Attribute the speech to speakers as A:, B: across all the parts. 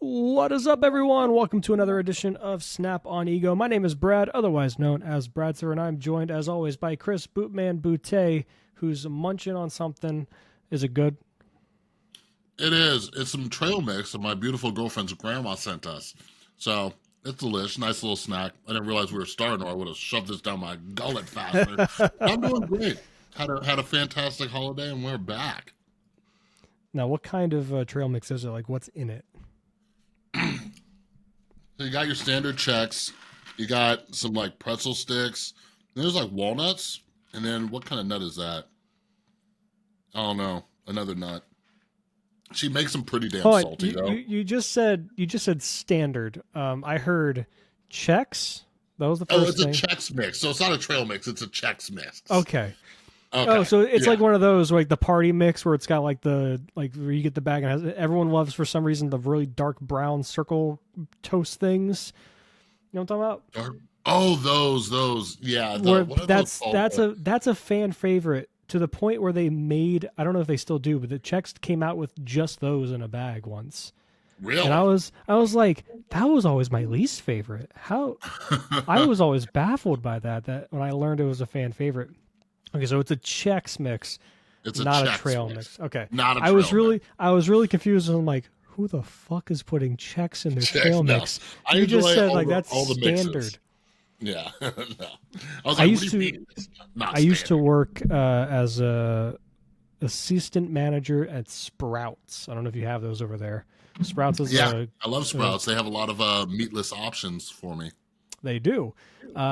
A: What is up, everyone? Welcome to another edition of Snap on Ego. My name is Brad, otherwise known as bradcifer, and I'm joined, as always, by Chris Bootman Boutte, who's munching on something. Is it good?
B: It is. It's some trail mix that my beautiful girlfriend's grandma sent us. So it's delicious. Nice little snack. I didn't realize we were starting, or I would have shoved this down my gullet faster. I'm doing great. Had a fantastic holiday, and we're back.
A: Now, what kind of trail mix is it? Like, what's in it?
B: So you got your standard Chex. You got some like pretzel sticks. And there's like walnuts. And then what kind of nut is that? I don't know. Another nut. She makes them pretty damn salty, though.
A: You just said standard. I heard Chex. That was the first thing.
B: It's a Chex mix. So it's not a trail mix. It's a Chex mix.
A: Okay. Oh, so it's like one of those, like the party mix where it's got like where you get the bag and everyone loves for some reason the really dark brown circle toast things. You know what I'm talking about?
B: Oh, those, yeah.
A: That's a fan favorite to the point where they made, I don't know if they still do, but the Chex came out with just those in a bag once.
B: Really?
A: And I was like, that was always my least favorite. How I was always baffled by that when I learned it was a fan favorite. Okay, so it's a Chex mix.
B: It's
A: not
B: a
A: a trail mix. Okay.
B: Not a trail mix.
A: I was really confused. I'm like, who the fuck is putting Chex in their trail mix?
B: I
A: you just said like that's
B: all the
A: standard.
B: Mixes. Yeah. No. I was like,
A: I used to work as a assistant manager at Sprouts. I don't know if you have those over there. Sprouts is
B: I love Sprouts. They have a lot of meatless options for me.
A: They do.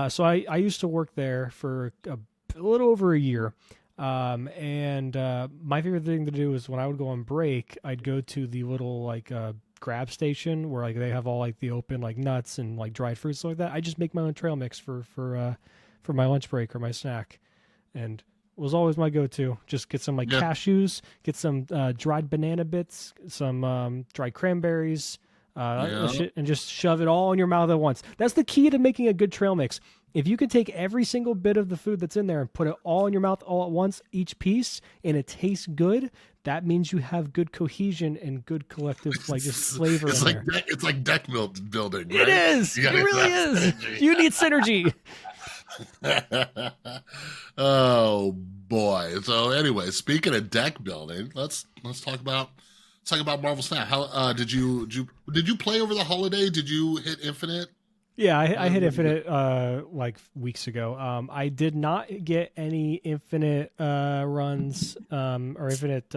A: So I used to work there for a little over a year. And my favorite thing to do is when I would go on break, I'd go to the little like grab station where like they have all like the open like nuts and like dried fruits, stuff like that. I just make my own trail mix for my lunch break or my snack, and it was always my go-to. Just get some cashews, get some dried banana bits, some dried cranberries, and just shove it all in your mouth at once. That's the key to making a good trail mix. If you can take every single bit of the food that's in there and put it all in your mouth all at once, each piece, and it tastes good, that means you have good cohesion and good collective just flavor.
B: It's like deck building. Right?
A: It is. It really is. You need synergy.
B: Oh boy. So anyway, speaking of deck building, let's talk about Marvel Snap. How did you play over the holiday? Did you hit Infinite?
A: Yeah, I hit Infinite like weeks ago. I did not get any Infinite runs or Infinite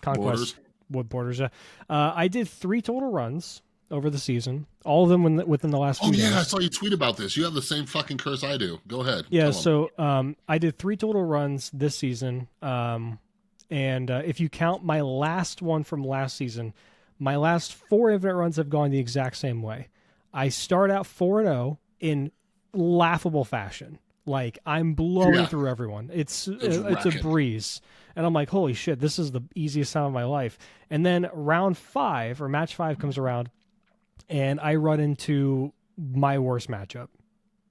A: Conquest Borders. I did 3 total runs over the season, all of them within the last few days.
B: I saw you tweet about this. You have the same fucking curse I do. Go ahead.
A: Yeah, so I did 3 total runs this season, and if you count my last one from last season, my last 4 Infinite runs have gone the exact same way. I start out 4-0 in laughable fashion. Like, I'm blowing through everyone. It's a breeze. And I'm like, holy shit, this is the easiest time of my life. And then round 5, or match 5 comes around, and I run into my worst matchup.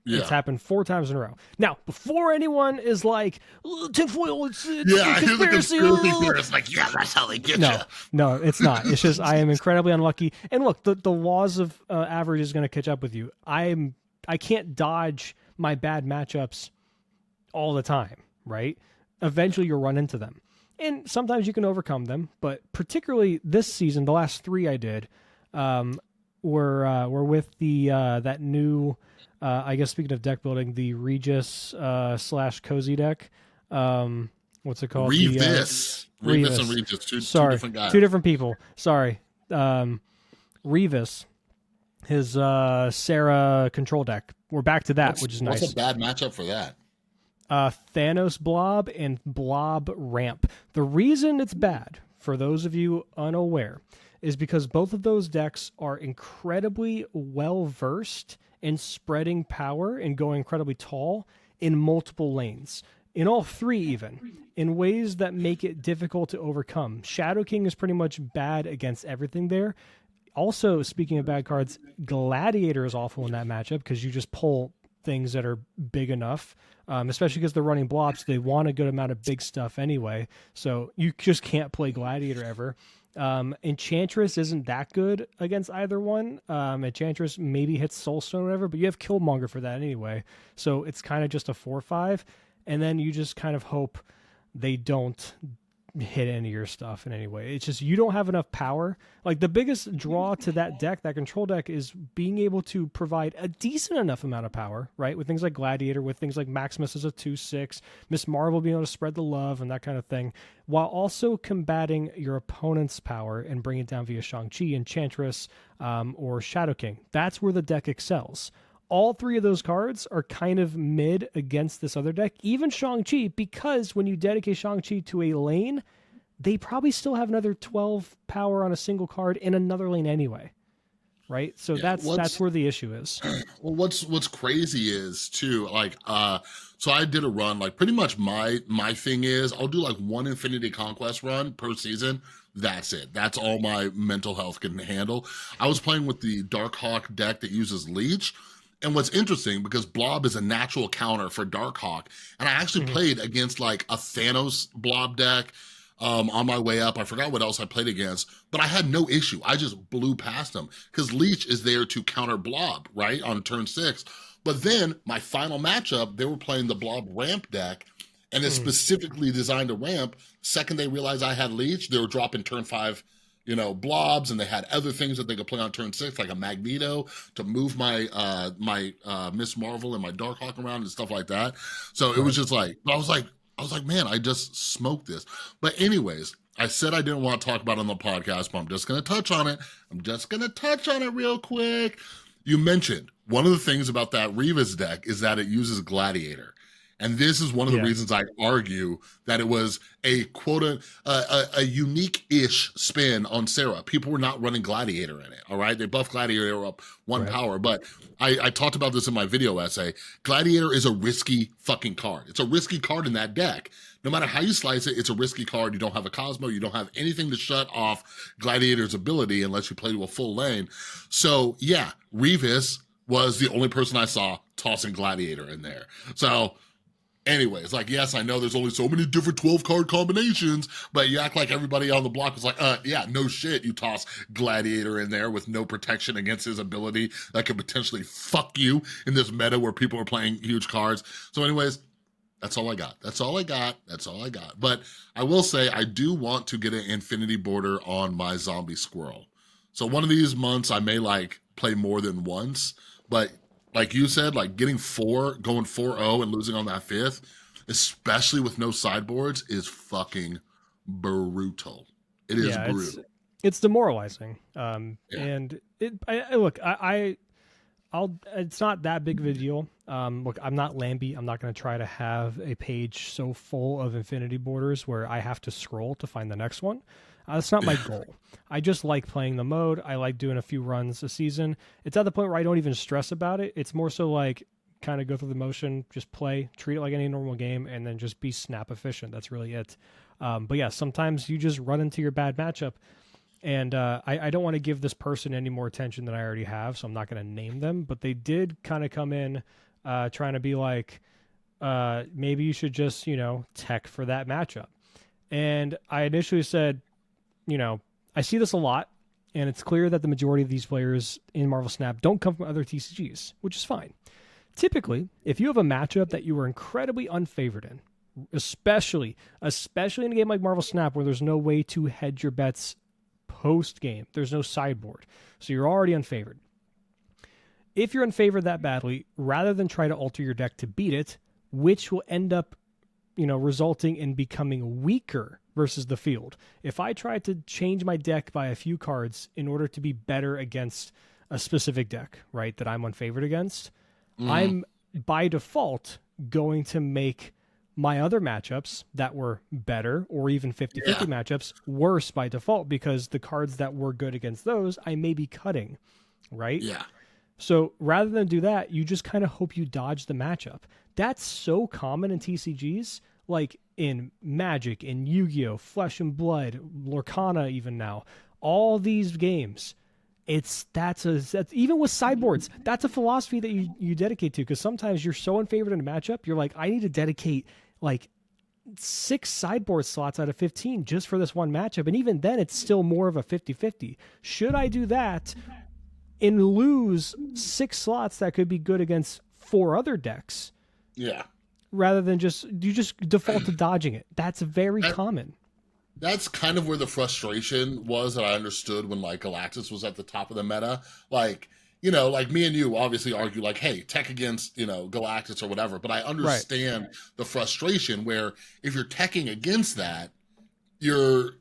A: Yeah. It's happened 4 times in a row. Now, before anyone is like, tinfoil, it's conspiracy.
B: It's like, that's how they get you.
A: No, it's not. It's just I am incredibly unlucky. And look, the laws of average is going to catch up with you. I can't dodge my bad matchups all the time, right? Eventually, you'll run into them. And sometimes you can overcome them. But particularly this season, the last 3 I did were with the that new... I guess speaking of deck building, the Regis / Cozy deck. What's it called?
B: Revis. Revis and Regis. Two different guys.
A: 2 different people. Sorry. Revis, his Sarah control deck. We're back to that, which is nice.
B: What's a bad matchup for that?
A: Thanos Blob and Blob Ramp. The reason it's bad, for those of you unaware, is because both of those decks are incredibly well-versed in spreading power and going incredibly tall in multiple lanes. In all 3 even, in ways that make it difficult to overcome. Shadow King is pretty much bad against everything there. Also, speaking of bad cards, Gladiator is awful in that matchup because you just pull things that are big enough, especially because they're running blobs. They want a good amount of big stuff anyway, so you just can't play Gladiator ever. Enchantress isn't that good against either one. Enchantress maybe hits Soulstone or whatever, but you have Killmonger for that anyway. So it's kind of just a 4/5, and then you just kind of hope they don't hit any of your stuff in any way. It's just you don't have enough power. Like the biggest draw to that deck, that control deck, is being able to provide a decent enough amount of power, right? With things like Gladiator, with things like Maximus as a 2/6, Miss Marvel being able to spread the love and that kind of thing, while also combating your opponent's power and bring it down via Shang-Chi, Enchantress, or Shadow King. That's where the deck excels. All three of those cards are kind of mid against this other deck, even Shang-Chi, because when you dedicate Shang-Chi to a lane, they probably still have another 12 power on a single card in another lane anyway, right? So that's where the issue is.
B: Well, what's crazy is too, like, so I did a run, like pretty much my thing is I'll do like one Infinity Conquest run per season. That's it. That's all my mental health can handle. I was playing with the Darkhawk deck that uses Leech. And what's interesting, because Blob is a natural counter for Darkhawk, and I actually played against like a Thanos Blob deck on my way up. I forgot what else I played against, but I had no issue. I just blew past them because Leech is there to counter Blob, right, on turn 6. But then my final matchup, they were playing the Blob ramp deck, and it's specifically designed to ramp. Second they realized I had Leech, they were dropping turn 5 blobs, and they had other things that they could play on turn 6, like a Magneto to move my Miss Marvel and my Darkhawk around and stuff like that. So it was just like, I was like, man, I just smoked this. But anyways, I said I didn't want to talk about it on the podcast, but I'm just going to touch on it. Real quick. You mentioned one of the things about that Revis deck is that it uses Gladiator. And this is one of the reasons I argue that it was a a unique-ish spin on Sarah. People were not running Gladiator in it, all right? They buffed Gladiator, they were up 1 power. But I talked about this in my video essay. Gladiator is a risky fucking card. It's a risky card in that deck. No matter how you slice it, it's a risky card. You don't have a Cosmo. You don't have anything to shut off Gladiator's ability unless you play to a full lane. So, yeah, Revis was the only person I saw tossing Gladiator in there. So... anyways, like, yes, I know there's only so many different 12-card combinations, but you act like everybody on the block was like, yeah, no shit, you toss Gladiator in there with no protection against his ability that could potentially fuck you in this meta where people are playing huge cards. So anyways, that's all I got. But I will say I do want to get an Infinity Border on my Zombie Squirrel. So one of these months I may, like, play more than once, but... like you said, like getting 4, going 4-0 and losing on that 5th, especially with no sideboards, is fucking brutal. It is brutal.
A: It's demoralizing. And I'll it's not that big of a deal. Look, I'm not Lambie. I'm not going to try to have a page so full of Infinity Borders where I have to scroll to find the next one. That's not my goal. I just like playing the mode. I like doing a few runs a season. It's at the point where I don't even stress about it. It's more so like kind of go through the motion, just play, treat it like any normal game, and then just be snap efficient. That's really it. But yeah, sometimes you just run into your bad matchup. And I don't want to give this person any more attention than I already have, so I'm not going to name them. But they did kind of come in trying to be like, maybe you should just, tech for that matchup. And I initially said, I see this a lot, and it's clear that the majority of these players in Marvel Snap don't come from other TCGs, which is fine. Typically, if you have a matchup that you are incredibly unfavored in, especially in a game like Marvel Snap where there's no way to hedge your bets post-game, there's no sideboard, so you're already unfavored. If you're unfavored that badly, rather than try to alter your deck to beat it, which will end up resulting in becoming weaker versus the field. If I try to change my deck by a few cards in order to be better against a specific deck, right, that I'm unfavored against, I'm by default going to make my other matchups that were better or even 50-50 matchups worse by default because the cards that were good against those I may be cutting, right?
B: Yeah.
A: So rather than do that, you just kind of hope you dodge the matchup. That's so common in TCGs, like in Magic, in Yu-Gi-Oh!, Flesh and Blood, Lorcana even now. All these games, that's even with sideboards, that's a philosophy that you dedicate to, because sometimes you're so unfavored in a matchup, you're like, I need to dedicate like 6 sideboard slots out of 15 just for this one matchup. And even then, it's still more of a 50-50. Should I do that and lose 6 slots that could be good against 4 other decks?
B: Yeah.
A: Rather than you just default to dodging it. That's very common.
B: That's kind of where the frustration was that I understood when like Galactus was at the top of the meta. Like, you know, like me and you obviously argue like, hey, tech against, you know, Galactus or whatever. But I understand the frustration where if you're teching against that, you're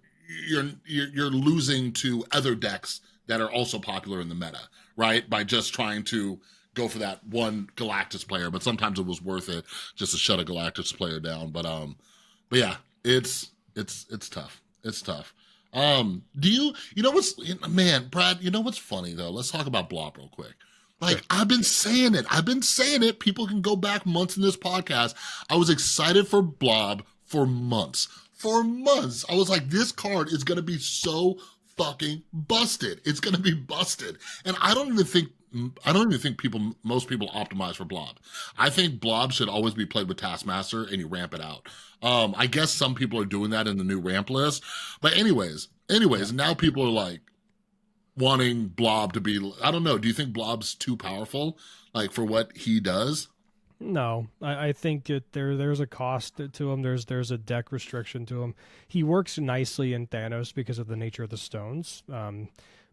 B: losing to other decks that are also popular in the meta, right? By just trying to go for that one Galactus player. But sometimes it was worth it just to shut a Galactus player down. But yeah, it's tough. It's tough. Do you know what's, man, Brad, you know what's funny though? Let's talk about Blob real quick. Like, I've been saying it. People can go back months in this podcast. I was excited for Blob for months. I was like, this card is going to be so fucking busted. It's going to be busted. And I don't even think most people optimize for Blob. I think Blob should always be played with Taskmaster and you ramp it out. I guess some people are doing that in the new ramp list. But anyways, now people are like wanting Blob to be, I don't know. Do you think Blob's too powerful, like for what he does?
A: No, I think there's a cost to him. There's a deck restriction to him. He works nicely in Thanos because of the nature of the stones.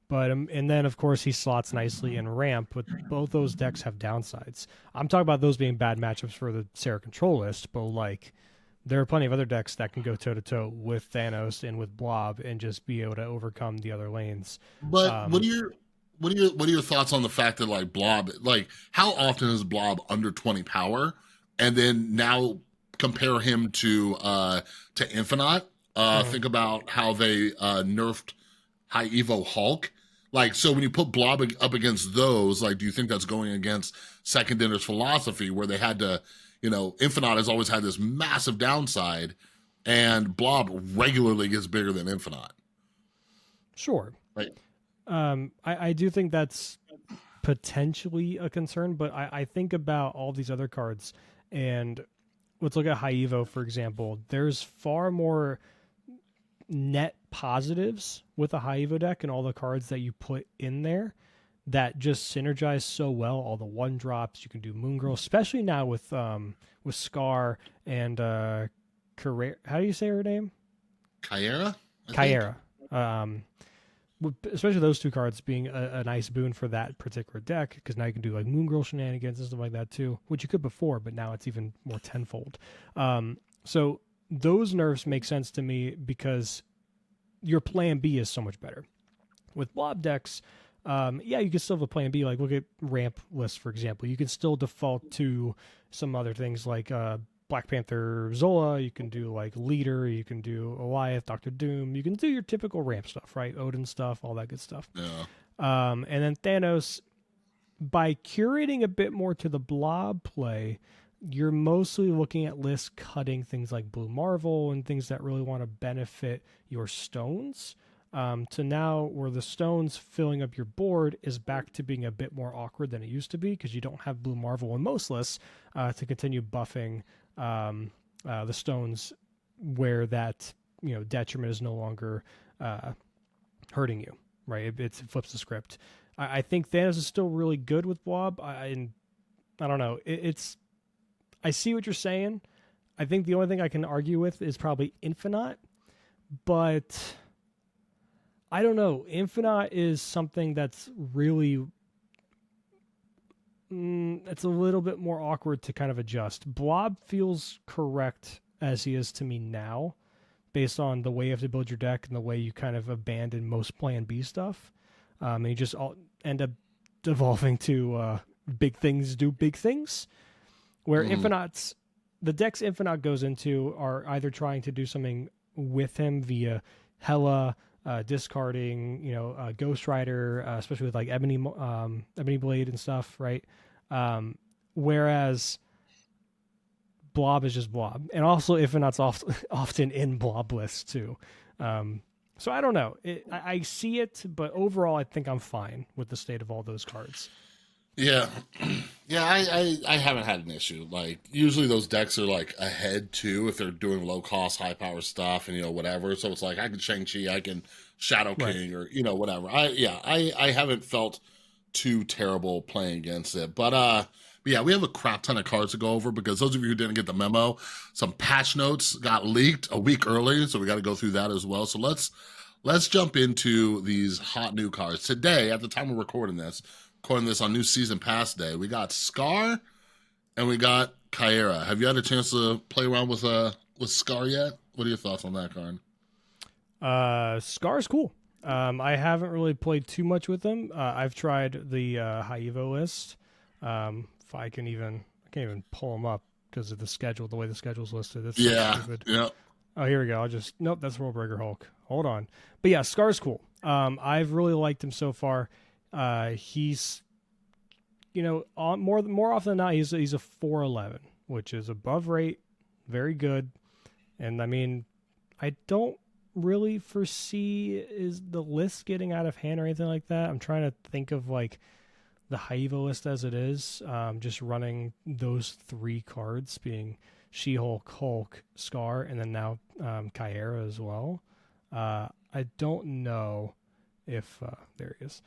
A: But and then of course he slots nicely in ramp, but both those decks have downsides. I'm talking about those being bad matchups for the Sarah control list, but like there are plenty of other decks that can go toe to toe with Thanos and with Blob and just be able to overcome the other lanes.
B: But what are your thoughts on the fact that like Blob, like how often is Blob under 20 power, and then now compare him to Infinite? Think about how they nerfed High Evo Hulk. Like, so when you put Blob up against those, like, do you think that's going against Second Dinner's philosophy where they had to, you know, Infinite has always had this massive downside and Blob regularly gets bigger than Infinite?
A: Sure.
B: Right.
A: I do think that's potentially a concern, but I think about all these other cards, and let's look at High Evo, for example. There's far more net positives with a High Evo deck and all the cards that you put in there that just synergize so well. All the 1-drops, you can do Moon Girl, especially now with Scar and Kyera. How do you say her name?
B: Kyera?
A: Kyera. Especially those 2 cards being a nice boon for that particular deck, because now you can do like Moon Girl shenanigans and stuff like that too, which you could before, but now it's even more tenfold. So those nerfs make sense to me because your plan B is so much better. With Blob decks, you can still have a plan B. Like look at ramp lists, for example. You can still default to some other things like Black Panther Zola. You can do like Leader. You can do Goliath, Doctor Doom. You can do your typical ramp stuff, right? Odin stuff, all that good stuff.
B: Yeah.
A: And then Thanos, by curating a bit more to the Blob play, you're mostly looking at lists cutting things like Blue Marvel and things that really want to benefit your stones, to now where the stones filling up your board is back to being a bit more awkward than it used to be because you don't have Blue Marvel in most lists to continue buffing the stones where that detriment is no longer hurting you, right? It flips the script. I think Thanos is still really good with Blob. I don't know. I see what you're saying. I think the only thing I can argue with is probably Infinite, but I don't know. Infinite is something that's really, it's a little bit more awkward to kind of adjust. Blob feels correct as he is to me now, based on the way you have to build your deck and the way you kind of abandon most Plan B stuff. And you just end up devolving to big things do big things. Where the decks Infinite goes into are either trying to do something with him via Hela, discarding, Ghost Rider, especially with like Ebony Blade and stuff, right? Whereas Blob is just Blob. And also Infinite's often in Blob lists too. So I don't know. I see it, but overall I think I'm fine with the state of all those cards.
B: Yeah. Yeah, I haven't had an issue. Like usually those decks are like ahead too if they're doing low cost, high power stuff and whatever. So it's like I can Shang-Chi, I can Shadow
A: Right.
B: King or whatever. I haven't felt too terrible playing against it. But yeah, we have a crap ton of cards to go over because those of you who didn't get the memo, some patch notes got leaked a week early, so we got to go through that as well. So let's jump into these hot new cards. Today, at the time we're recording this on New Season Pass Day, we got Scar and we got Kyera. Have you had a chance to play around with Scar yet? What are your thoughts on that card?
A: Scar's cool. I haven't really played too much with them. I've tried the high Evo list. If I can't even pull them up because of the schedule, the way the schedule's listed. It's so
B: Yeah,
A: stupid.
B: yeah,
A: Oh, here we go. Nope, that's Worldbreaker Hulk. Hold on. But yeah, Scar's cool. I've really liked him so far. He's, more often than not, he's a 411, which is above rate, very good. And I mean, I don't really foresee is the list getting out of hand or anything like that. I'm trying to think of like the high Evo list as it is, just running those three cards being She-Hulk, Hulk, Scar, and then now Kyera as well. I don't know if there he is.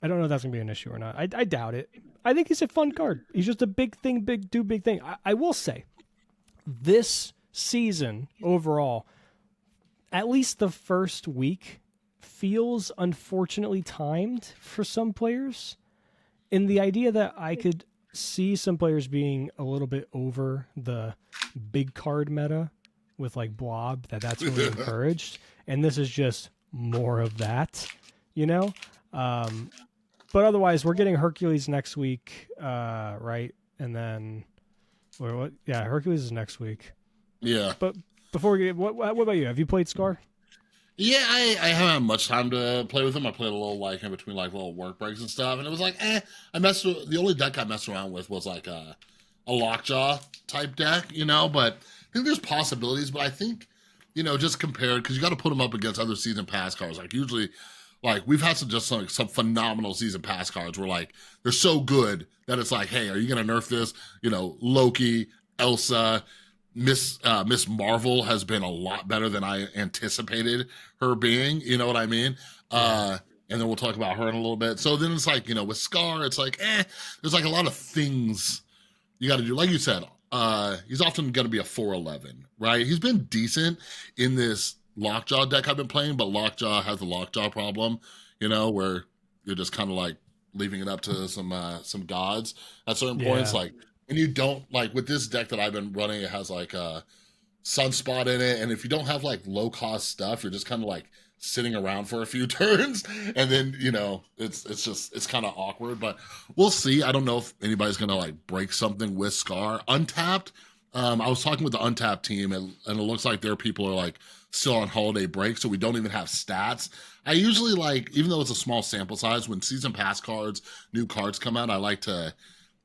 A: I don't know if that's gonna be an issue or not. I doubt it. I think he's a fun card. He's just a big thing, big thing. I will say, this season overall, at least the first week, feels unfortunately timed for some players. In the idea that I could see some players being a little bit over the big card meta with like Blob, that's really encouraged. And this is just more of that, But otherwise, we're getting Hercules next week, right? And then, what? Yeah, Hercules is next week.
B: yeah.
A: But before we get, what about you? Have you played Scar?
B: Yeah, I haven't had much time to play with him. I played a little like in between like little work breaks and stuff, and it was like, the only deck I messed around with was like a lockjaw type deck, But I think there's possibilities, but I think, just compared because you got to put him up against other season pass cards. Like usually, like we've had some phenomenal season pass cards where like they're so good that it's like, hey, are you gonna nerf this? Loki, Elsa. Miss Marvel has been a lot better than I anticipated her being. You know what I mean? And then we'll talk about her in a little bit. So then it's like, with Scar, it's like, there's like a lot of things you got to do. Like you said, he's often going to be a 411, right? He's been decent in this Lockjaw deck I've been playing, but Lockjaw has the Lockjaw problem, where you're just kind of like leaving it up to some gods at certain points. Like, and you don't like with this deck that I've been running, it has like a Sunspot in it. And if you don't have like low cost stuff, you're just kind of like sitting around for a few turns. And then, it's kind of awkward, but we'll see. I don't know if anybody's going to like break something with Scar. Untapped. I was talking with the Untapped team and it looks like their people are like still on holiday break. So we don't even have stats. I usually like, even though it's a small sample size, when season pass cards, new cards come out, I like to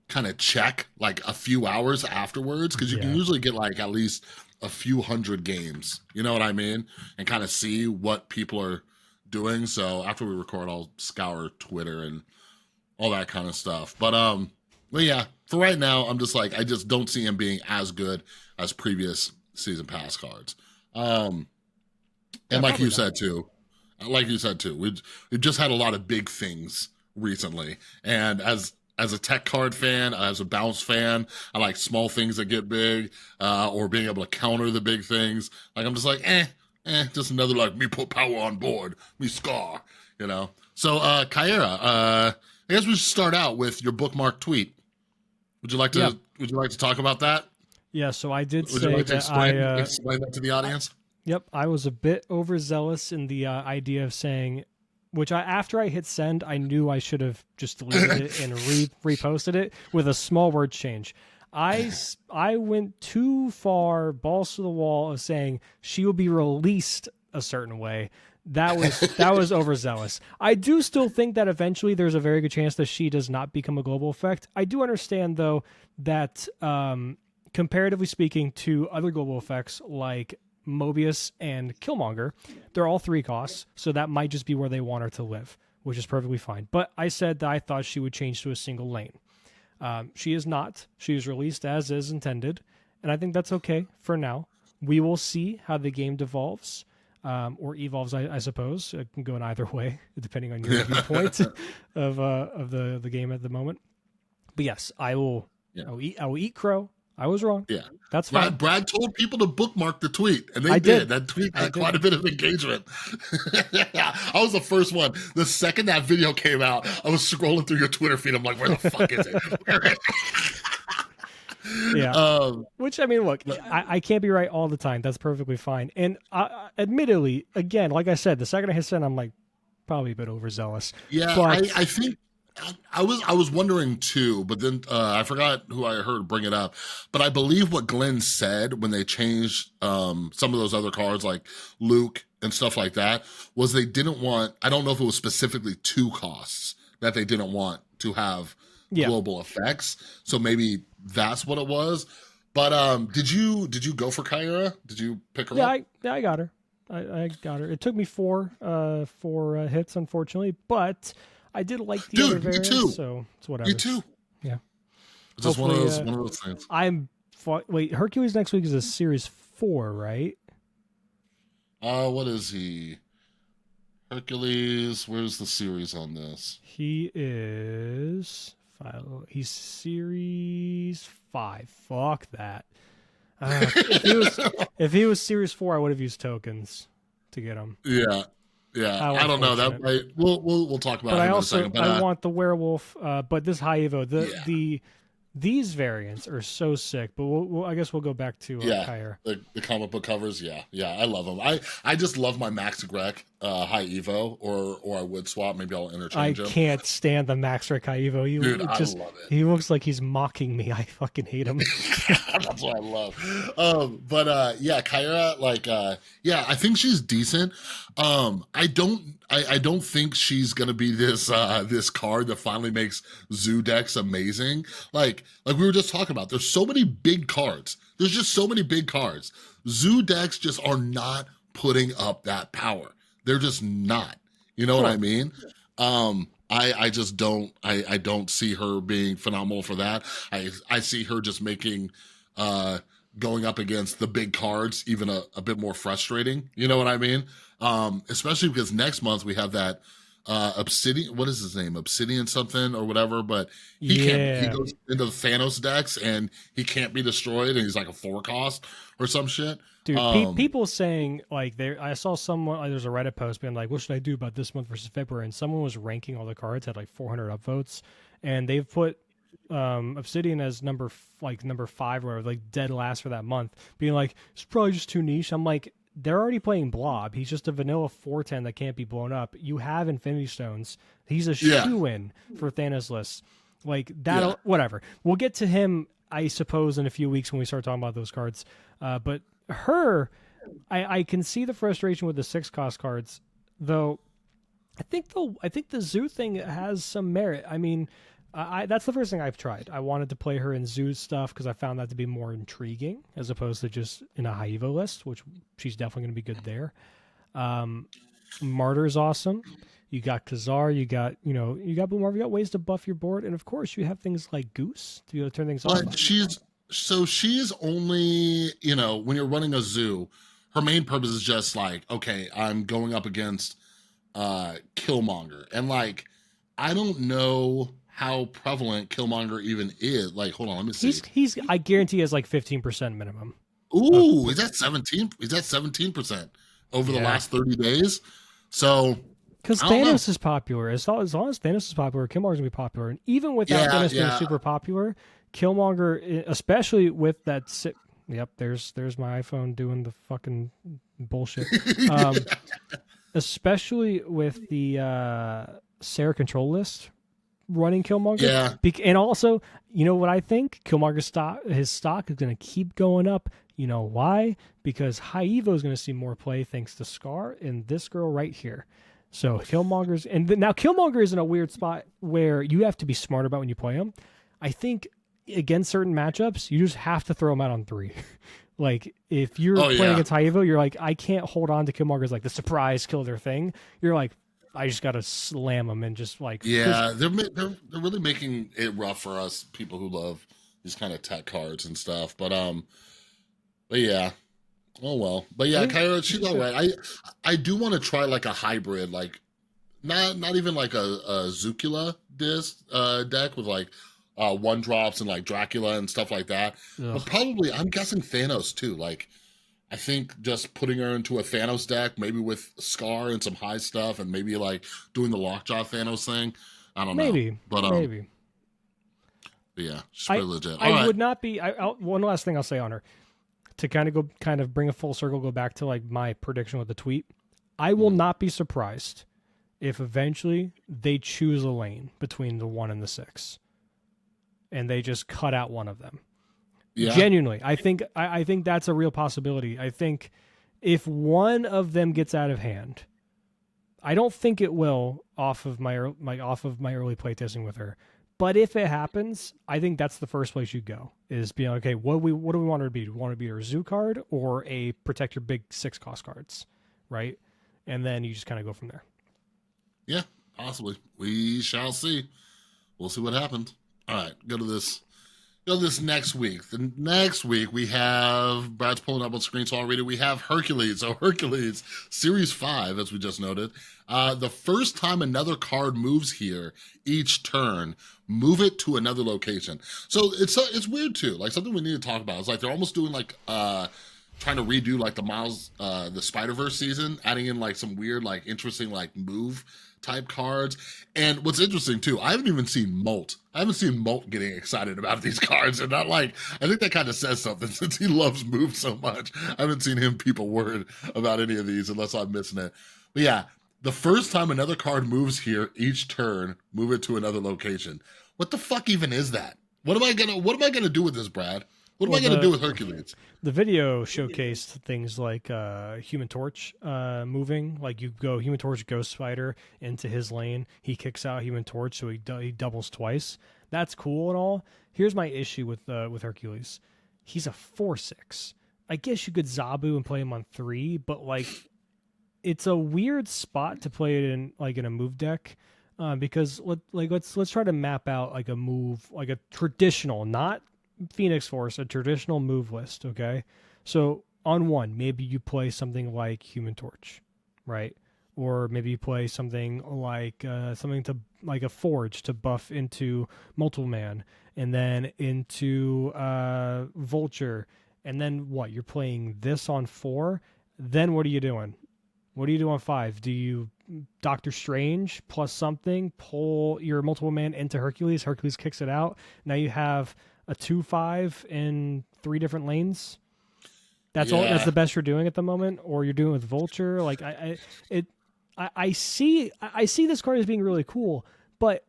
B: kind of check like a few hours afterwards because you can usually get like at least a few hundred games, you know what I mean, and kind of see what people are doing. So after we record, I'll scour Twitter and all that kind of stuff. But yeah, for right now, I'm just like I just don't see him being as good as previous season pass cards. And like you said too, we've just had a lot of big things recently, and as a tech card fan, as a bounce fan, I like small things that get big, or being able to counter the big things. Like I'm just like, just another like me put power on board, me Scar, So Kyera, I guess we should start out with your bookmark tweet. Would you like to talk about that?
A: Yeah, so I did
B: Would
A: say
B: you like to
A: that
B: explain that to the audience?
A: Yep, I was a bit overzealous in the idea of saying, after I hit send, I knew I should have just deleted it and reposted it with a small word change. I went too far, balls to the wall, of saying she will be released a certain way. That was overzealous. I do still think that eventually there's a very good chance that she does not become a global effect. I do understand though that comparatively speaking to other global effects like Mobius and Killmonger, they're all 3 costs, so that might just be where they want her to live, which is perfectly fine. But I said that I thought she would change to a single lane. She is not. She is released as is intended, and I think that's okay for now. We will see how the game devolves, or evolves, I suppose. It can go in either way, depending on your viewpoint of the game at the moment. But yes, I will eat crow. I was wrong.
B: Yeah.
A: That's fine.
B: Brad told people to bookmark the tweet, and they did. That tweet got quite a bit of engagement. I was the first one. The second that video came out, I was scrolling through your Twitter feed. I'm like, where the fuck is it?
A: Yeah. Which, I mean, look, I can't be right all the time. That's perfectly fine. And admittedly, again, like I said, the second I hit send, I'm like, probably a bit overzealous.
B: Yeah, but I think I was wondering too, but then I forgot who I heard bring it up. But I believe what Glenn said when they changed some of those other cards like Luke and stuff like that was they didn't want, I don't know if it was specifically 2 costs that they didn't want to have global effects. So maybe that's what it was. But did you go for Kyera? Did you pick her up?
A: Yeah, I got her. I got her. It took me 4 hits, unfortunately, but I did like the other variants,
B: too.
A: So it's whatever.
B: You too.
A: Yeah.
B: It's just one of those things.
A: Wait, Hercules next week is a series 4, right?
B: What is he? Hercules, where's the series on this?
A: He's series 5. Fuck that. If he was series 4, I would have used tokens to get him.
B: Yeah. Yeah, I don't know. That might, we'll talk about it in a second. But
A: I want the werewolf, but this high evo, these variants are so sick. But I guess we'll go back to Kyera.
B: The comic book covers. Yeah, I love them. I just love my Max Grec high evo, or I would swap. Maybe I'll interchange him.
A: I can't stand the Max Grec high evo.
B: Dude, I love it.
A: He looks like he's mocking me. I fucking hate him.
B: That's what I love. But Kyera, I think she's decent. I don't think she's gonna be this card that finally makes zoo decks amazing. Like we were just talking about, there's so many big cards. There's just so many big cards. Zoo decks just are not putting up that power. They're just not. You know what I mean? I just don't. I don't see her being phenomenal for that. I see her just making going up against the big cards even a bit more frustrating. You know what I mean? Especially because next month we have that Obsidian, what is his name? Obsidian something or whatever, but he goes into the Thanos decks and he can't be destroyed and he's like a 4 cost or some shit.
A: Dude, people saying I saw someone, there's a Reddit post being like, what should I do about this month versus February? And someone was ranking all the cards, had like 400 upvotes, and they've put Obsidian as number 5 or whatever, like dead last for that month, being like, it's probably just too niche. I'm like, they're already playing Blob. He's just a vanilla 4/10 that can't be blown up. You have Infinity Stones. He's a shoo-in for Thanos lists. Like that, whatever. We'll get to him, I suppose, in a few weeks when we start talking about those cards. But her, I can see the frustration with the 6-cost cards, though. I think the Zoo thing has some merit. I mean, that's the first thing I've tried. I wanted to play her in Zoo stuff because I found that to be more intriguing as opposed to just in a high evo list, which she's definitely going to be good there. Martyr's awesome. You got Khazar, you got Blue Marvel, you got ways to buff your board, and of course you have things like Goose to be able to turn things off.
B: But she's only, when you're running a Zoo, her main purpose is just like, okay, I'm going up against Killmonger, and I don't know how prevalent Killmonger even is. Hold on, let me see.
A: He's I guarantee he has 15% minimum.
B: Ooh, is that 17? Is that 17% over the last 30 days? So
A: because Thanos is popular, as long as Thanos is popular, Killmonger's gonna be popular, and even without Thanos being super popular, Killmonger, especially with that. Yep, there's my iPhone doing the fucking bullshit. Especially with the Sarah control list running Killmonger.
B: Yeah.
A: And also, you know what I think? Killmonger's stock is going to keep going up. You know why? Because High Evo is going to see more play thanks to Scar and this girl right here. So Killmonger's... now Killmonger is in a weird spot where you have to be smart about when you play him. I think against certain matchups, you just have to throw him out on 3. If you're playing against High Evo, you're like, I can't hold on to Killmonger's the surprise killer thing. You're like, I just gotta slam them and just like
B: Yeah, they're really making it rough for us people who love these kind of tech cards and stuff. But yeah, oh well. But
A: I
B: yeah,
A: think
B: Kyra, she's all right. I do want to try like a hybrid, like not even like a Zucula disc deck with like one drops and like Dracula and stuff like that.
A: ugh.
B: But probably I'm guessing Thanos too. Like I think just putting her into a Thanos deck, maybe with Scar and some high stuff, and maybe like doing the Lockjaw Thanos thing. I don't know,
A: Maybe,
B: but
A: maybe.
B: yeah, she's pretty legit.
A: I
B: All right,
A: would not be. One last thing I'll say on her to kind of bring a full circle, go back to like my prediction with the tweet. I will not be surprised if eventually they choose a lane between the 1 and the 6, and they just cut out one of them.
B: yeah,
A: Genuinely, I think that's a real possibility. I think if one of them gets out of hand, I don't think it will off of my early playtesting with her. But if it happens, I think that's the first place you go, is being like, okay, what do we want her to be? Do we want her to be a zoo card or a protect your big 6 cost cards, right? And then you just kind of go from there.
B: yeah, possibly. We shall see. We'll see what happens. All right, go to this next week. The next week we have, Brad's pulling up on screen, so I'll read it. We have Hercules. So Hercules, Series 5, as we just noted. The first time another card moves here each turn, move it to another location. So it's weird too. Like something we need to talk about. It's like they're almost doing like trying to redo like the Miles the Spider-Verse season, adding in like some weird, like interesting like move type cards. And what's interesting too, I haven't even seen Molt. I haven't seen Molt getting excited about these cards, and not like, I think that kind of says something since he loves move so much. I haven't seen him peep a word about any of these unless I'm missing it. But yeah, the first time another card moves here each turn, move it to another location. What the fuck even is that? What am I gonna do with this, Brad? What am I gonna do with Hercules?
A: The video showcased things like Human Torch moving. Like you go Human Torch, Ghost Spider into his lane. He kicks out Human Torch, so he doubles twice. That's cool and all. Here's my issue with Hercules. He's a 4/6. I guess you could Zabu and play him on 3, but like it's a weird spot to play it in, like in a move deck. Because let's try to map out like a move, like a traditional, not Phoenix Force, a traditional move list, okay? So on 1, maybe you play something like Human Torch, right? Or maybe you play something like to like a Forge to buff into Multiple Man, and then into Vulture, and then what? You're playing this on 4. Then what are you doing? What do you do on 5? Do you Doctor Strange plus something, pull your Multiple Man into Hercules? Hercules kicks it out. Now you have a 2/5 in 3 different lanes. That's all. That's the best you're doing at the moment, or you're doing with Vulture. Like I see this card as being really cool, but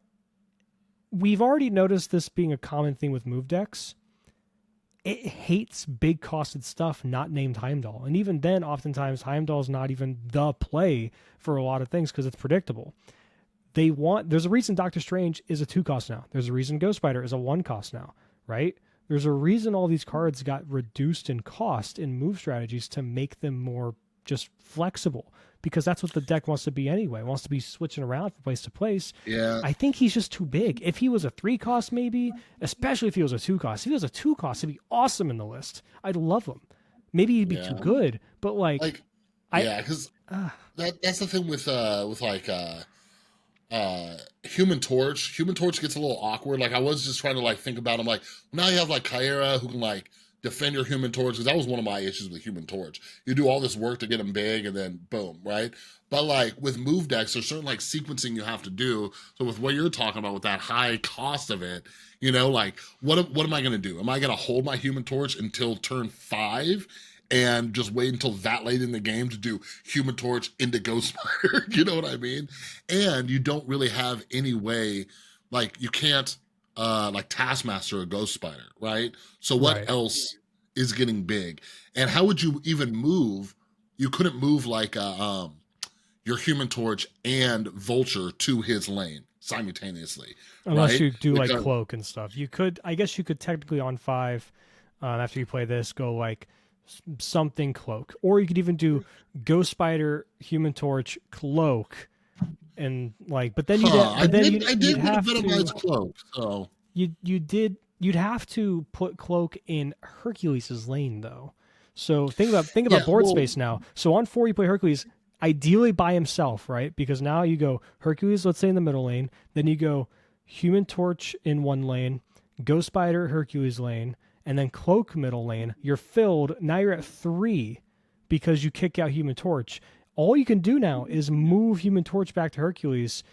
A: we've already noticed this being a common thing with move decks. It hates big costed stuff not named Heimdall, and even then, oftentimes Heimdall is not even the play for a lot of things because it's predictable. There's a reason Doctor Strange is a 2 cost now. There's a reason Ghost Spider is a 1 cost now. Right? There's a reason all these cards got reduced in cost in move strategies to make them more just flexible, because that's what the deck wants to be anyway. It wants to be switching around from place to place.
B: Yeah.
A: I think he's just too big. If he was a 3 cost, maybe, especially if he was a 2 cost. If he was a 2 cost, he'd be awesome in the list. I'd love him. Maybe he'd be too good, but
B: because that's the thing with Human Torch. Human Torch gets a little awkward. Like I was just trying to like think about him. Like now you have like Kyera who can like defend your Human Torch, because that was one of my issues with Human Torch. You do all this work to get him big, and then boom, right? But like with move decks, there's certain like sequencing you have to do. So with what you're talking about with that high cost of it, you know, like what am I gonna do? Am I gonna hold my Human Torch until turn 5? And just wait until that late in the game to do Human Torch into Ghost Spider? You know what I mean? And you don't really have any way, like you can't like Taskmaster or Ghost Spider, right? So what else is getting big? And how would you even move? You couldn't move like your Human Torch and Vulture to his lane simultaneously.
A: Unless you do like Cloak and stuff. You could, I guess you could technically on 5, after you play this, go like something Cloak, or you could even do Ghost Spider, Human Torch, Cloak, and like, but then
B: I did
A: you'd
B: with a
A: have
B: bit of
A: to
B: Ice Cloak, so
A: you'd have to put Cloak in Hercules' lane though. So think
B: yeah.
A: about board
B: Well,
A: space now. So on 4 you play Hercules ideally by himself, right? Because now you go Hercules, let's say in the middle lane, then you go Human Torch in one lane, Ghost Spider Hercules lane, and then Cloak middle lane. You're filled. Now you're at 3 because you kick out Human Torch. All you can do now is move Human Torch back to Hercules,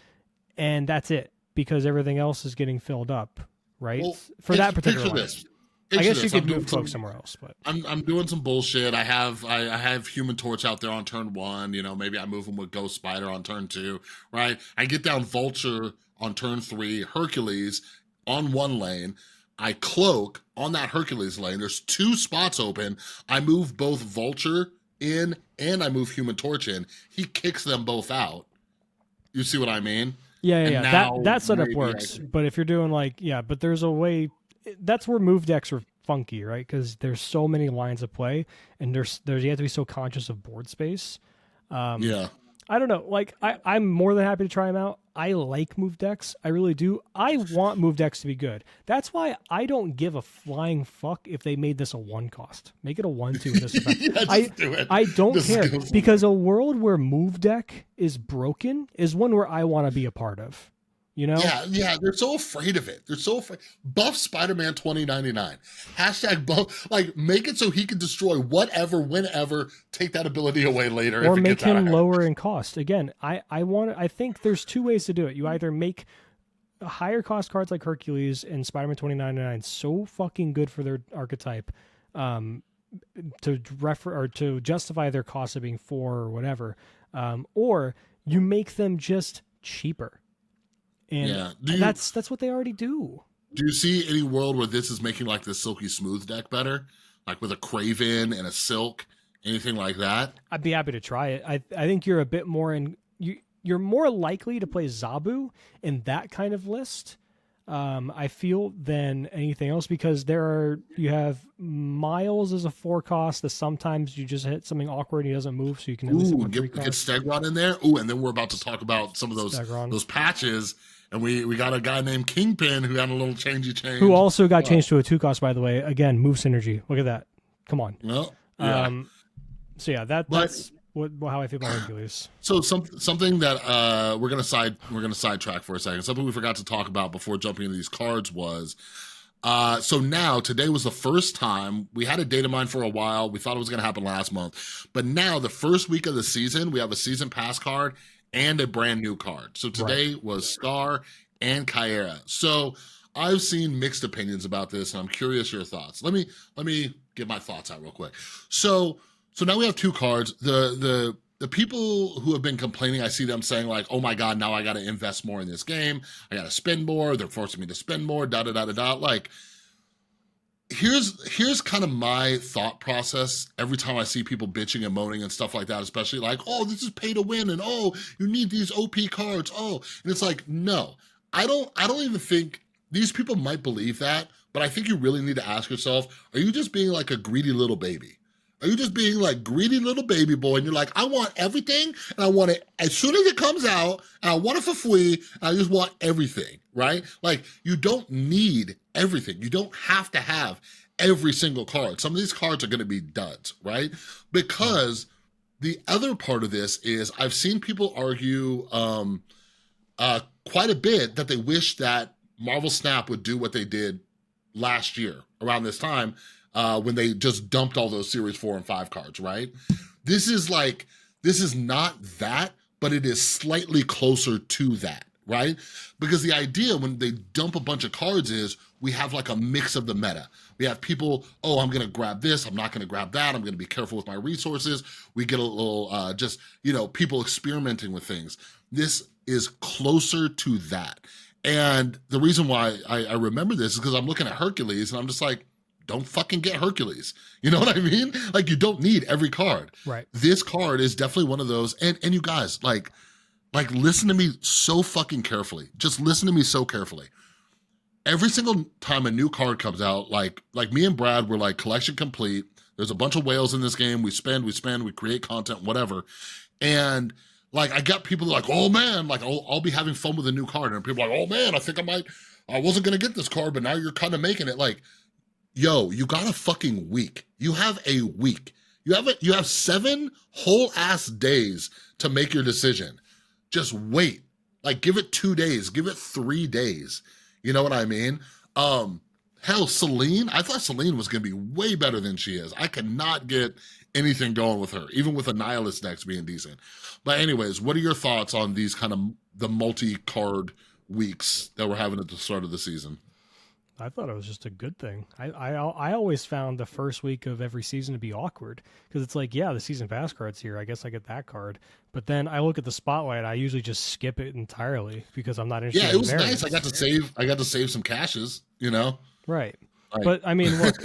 A: and that's it because everything else is getting filled up, right?
B: well,
A: For that particular
B: picture
A: one.
B: this.
A: I
B: Picture
A: guess you
B: this.
A: could move Cloak somewhere else, but
B: I'm doing some bullshit. I have Human Torch out there on turn 1. You know, maybe I move him with Ghost Spider on turn 2. Right? I get down Vulture on turn 3, Hercules on one lane. I cloak on that Hercules lane. There's 2 spots open. I move both Vulture in and I move Human Torch in. He kicks them both out. You see what I mean?
A: Yeah. That setup works. But if you're doing but there's a way. That's where move decks are funky, right? Because there's so many lines of play, and there's you have to be so conscious of board space.
B: Yeah.
A: I don't know. Like I'm more than happy to try them out. I like move decks. I really do. I want move decks to be good. That's why I don't give a flying fuck if they made this a 1 cost. Make it a 1/2 with this effect.
B: Do it.
A: I don't care because a world where move deck is broken is one where I want to be a part of. You know?
B: Yeah, they're so afraid of it. They're so afraid. Buff Spider-Man 2099. # buff. Like, make it so he can destroy whatever, whenever, take that ability away later.
A: Or make him lower in cost. Again, I think there's 2 ways to do it. You either make higher cost cards like Hercules and Spider-Man 2099 so fucking good for their archetype to justify their cost of being 4 or whatever, or you make them just cheaper. And that's what they already do.
B: Do you see any world where this is making like the Silky Smooth deck better? Like with a Craven and a Silk, anything like that?
A: I'd be happy to try it. I think you're a bit more you're more likely to play Zabu in that kind of list, I feel, than anything else, because you have Miles as a 4 cost that sometimes you just hit something awkward and he doesn't move, so you can at least
B: get Stegron in there. Ooh, and then we're about to talk about some of those patches. And we got a guy named Kingpin who had a little change.
A: Who also got changed to a 2 cost, by the way. Again, move synergy. Look at that. Come on.
B: Well, yeah.
A: So yeah, that's how I feel about Hercules.
B: So something that we're gonna sidetrack for a second. Something we forgot to talk about before jumping into these cards was so now today was the first time we had a data mine for a while. We thought it was gonna happen last month, but now the first week of the season, we have a season pass card and a brand new card. So today was Scar and Kyera. So I've seen mixed opinions about this, and I'm curious your thoughts. Let me get my thoughts out real quick. So now we have 2 cards. The people who have been complaining, I see them saying like, oh my God, now I got to invest more in this game. I got to spend more. They're forcing me to spend more, Like, here's kind of my thought process every time I see people bitching and moaning and stuff like that, especially like, oh, this is pay to win, and oh, you need these OP cards. Oh, and it's like, no, I don't even think these people might believe that, but I think you really need to ask yourself, are you just being like a greedy little baby? Are you just being like greedy little baby boy, and you're like, I want everything, and I want it as soon as it comes out, and I want it for free, and I just want everything, right? Like, you don't need everything. You don't have to have every single card. Some of these cards are gonna be duds, right? Because the other part of this is I've seen people argue quite a bit that they wish that Marvel Snap would do what they did last year around this time, when they just dumped all those Series 4 and 5 cards, right? This is not that, but it is slightly closer to that, right? Because the idea when they dump a bunch of cards is we have like a mix of the meta. We have people, oh, I'm gonna grab this, I'm not gonna grab that, I'm gonna be careful with my resources. We get a little, people experimenting with things. This is closer to that. And the reason why I remember this is because I'm looking at Hercules and I'm just like, don't fucking get Hercules. You know what I mean? Like, you don't need every card.
A: Right.
B: This card is definitely one of those. And you guys, like listen to me so fucking carefully. Just listen to me so carefully. Every single time a new card comes out, like me and Brad were like, collection complete. There's a bunch of whales in this game. We spend, we create content, whatever. And Like, I get people like, oh man, like I'll be having fun with a new card, and people are like, oh man, I wasn't gonna get this card, but now you're kind of making it. Like, yo, you got a fucking week. You have a week. You have 7 whole ass days to make your decision. Just wait. Like, give it 2 days, give it 3 days. You know what I mean? Hell, Celine, I thought Celine was gonna be way better than she is. I cannot get anything going with her, even with Annihilus next being decent. But anyways, what are your thoughts on these kind of the multi-card weeks that we're having at the start of the season?
A: I thought it was just a good thing. I always found the first week of every season to be awkward because it's like, yeah, the season pass card's here. I guess I get that card. But then I look at the spotlight. I usually just skip it entirely because I'm not interested.
B: Yeah, it was nice. I got to save some cashes, you know?
A: Right.
B: Like,
A: but I mean, look,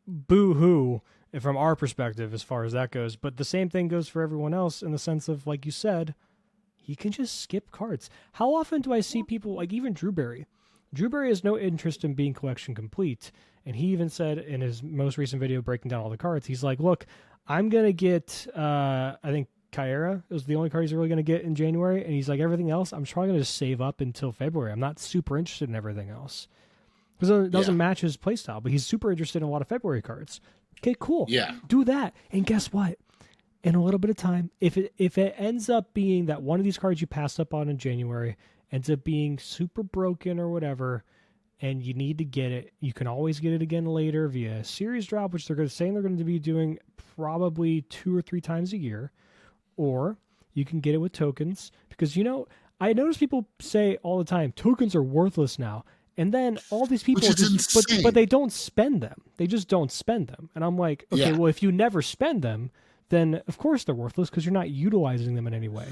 A: boo-hoo from our perspective as far as that goes. But the same thing goes for everyone else in the sense of, like you said, you can just skip cards. How often do I see people, like even Drewberry? Drewberry has no interest in being collection complete. And he even said in his most recent video breaking down all the cards, he's like, look, I'm going to get, I think Kyera is the only card he's really going to get in January. And he's like, everything else, I'm trying to just save up until February. I'm not super interested in everything else. Because it doesn't match his playstyle, but he's super interested in a lot of February cards. Okay, cool.
B: Yeah.
A: Do that. And guess what? In a little bit of time, if it ends up being that one of these cards you passed up on in January ends up being super broken or whatever, and you need to get it, you can always get it again later via series drop, which they're going to say they're going to be doing probably 2 or 3 times a year, or you can get it with tokens. Because, you know, I notice people say all the time, tokens are worthless now. And then all these people, but they don't spend them. They just don't spend them. And I'm like, okay, well, if you never spend them, then of course they're worthless because you're not utilizing them in any way.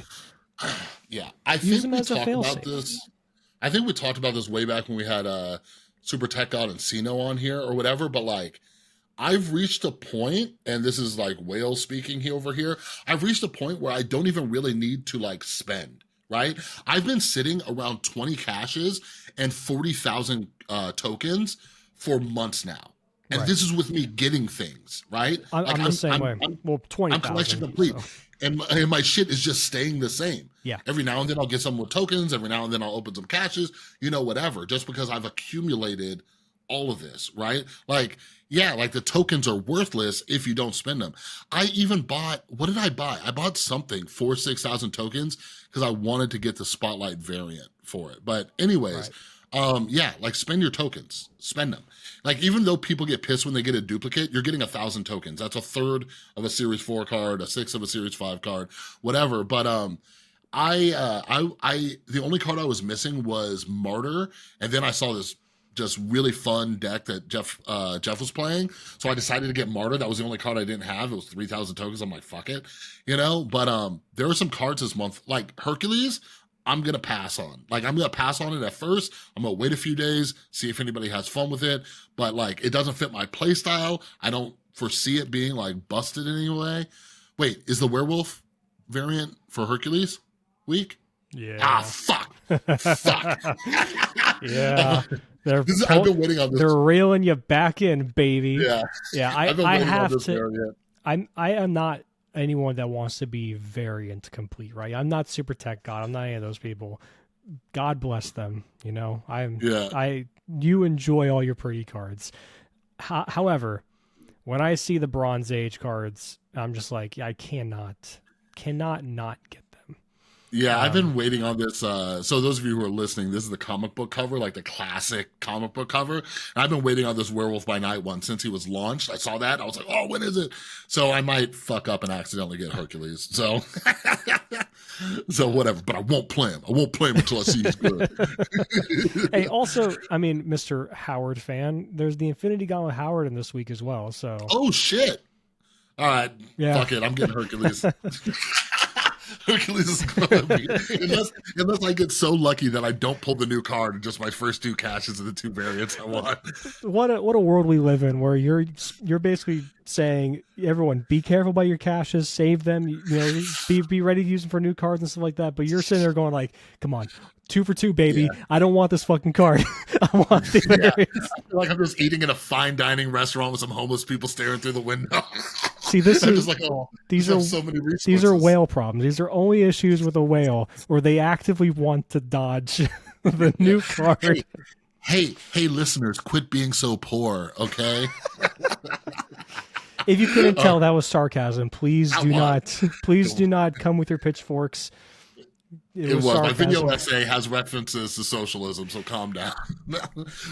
B: Yeah, I think we talked about this. I think we talked about this way back when we had Super Tech God and Sino on here or whatever. But like, I've reached a point, and this is like whale speaking here over here. I've reached a point where I don't even really need to like spend. Right? I've been sitting around 20 caches and 40,000 tokens for months now. And this is with me getting things, right?
A: I'm the same way. Well, 20,000.
B: I'm collection complete. So. And my shit is just staying the same.
A: Yeah.
B: Every now and then I'll get some with tokens. Every now and then I'll open some caches, you know, whatever, just because I've accumulated all of this, right? Like, yeah, like the tokens are worthless if you don't spend them. I even bought, what did I buy? I bought something for 6,000 tokens because I wanted to get the Spotlight variant for it. But anyways, yeah, like spend your tokens, spend them. Like, even though people get pissed when they get a duplicate, you're getting 1,000 tokens. That's 1/3 of a Series 4 card, 1/6 of a Series 5 card, whatever. But the only card I was missing was Martyr, and then I saw this just really fun deck that Jeff was playing, so I decided to get Martyr. That was the only card I didn't have. It was 3,000 tokens. I'm like, fuck it, you know. But there were some cards this month, like Hercules. I'm gonna pass on. Like, I'm gonna pass on it at first. I'm gonna wait a few days, see if anybody has fun with it. But like, it doesn't fit my play style. I don't foresee it being like busted in any way. Wait, is the werewolf variant for Hercules weak?
A: Yeah.
B: Ah, fuck. Fuck.
A: Yeah.
B: I've been waiting on this.
A: They're reeling you back in, baby.
B: Yeah.
A: Yeah. I have to. I am not anyone that wants to be variant complete, right? I'm not Super Tech God. I'm not any of those people. God bless them. You know, you enjoy all your pretty cards. However, when I see the Bronze Age cards, I'm just like, I cannot not get them.
B: Yeah, I've been waiting on this. So those of you who are listening, this is the comic book cover, like the classic comic book cover. And I've been waiting on this Werewolf by Night one since he was launched. I saw that. I was like, oh, when is it? So I might fuck up and accidentally get Hercules. So, so whatever. But I won't play him. I won't play him until I see he's good.
A: Hey, also, I mean, Mr. Howard fan, there's the Infinity Gauntlet Howard in this week as well. So.
B: Oh, shit. All right.
A: Yeah.
B: Fuck it. I'm getting Hercules. Hercules is going to be, unless I get so lucky that I don't pull the new card and just my first 2 caches of the 2 variants I want.
A: What a world we live in, where you're basically saying, everyone, be careful about your caches, save them, you know, be ready to use them for new cards and stuff like that. But you're sitting there going like, come on, 2 for 2, baby. Yeah. I don't want this fucking card. I want the variants.
B: I feel like I'm just eating in a fine dining restaurant with some homeless people staring through the window.
A: See, this
B: I'm
A: is
B: just like, oh,
A: these
B: have
A: are
B: so many resources.
A: these are whale problems. These are only issues with a whale where they actively want to dodge the new card.
B: Hey, listeners, quit being so poor, okay?
A: If you couldn't tell, that was sarcasm. Please do not come with your pitchforks. It was
B: My video
A: sarcasm.
B: essay has references to socialism, so calm down.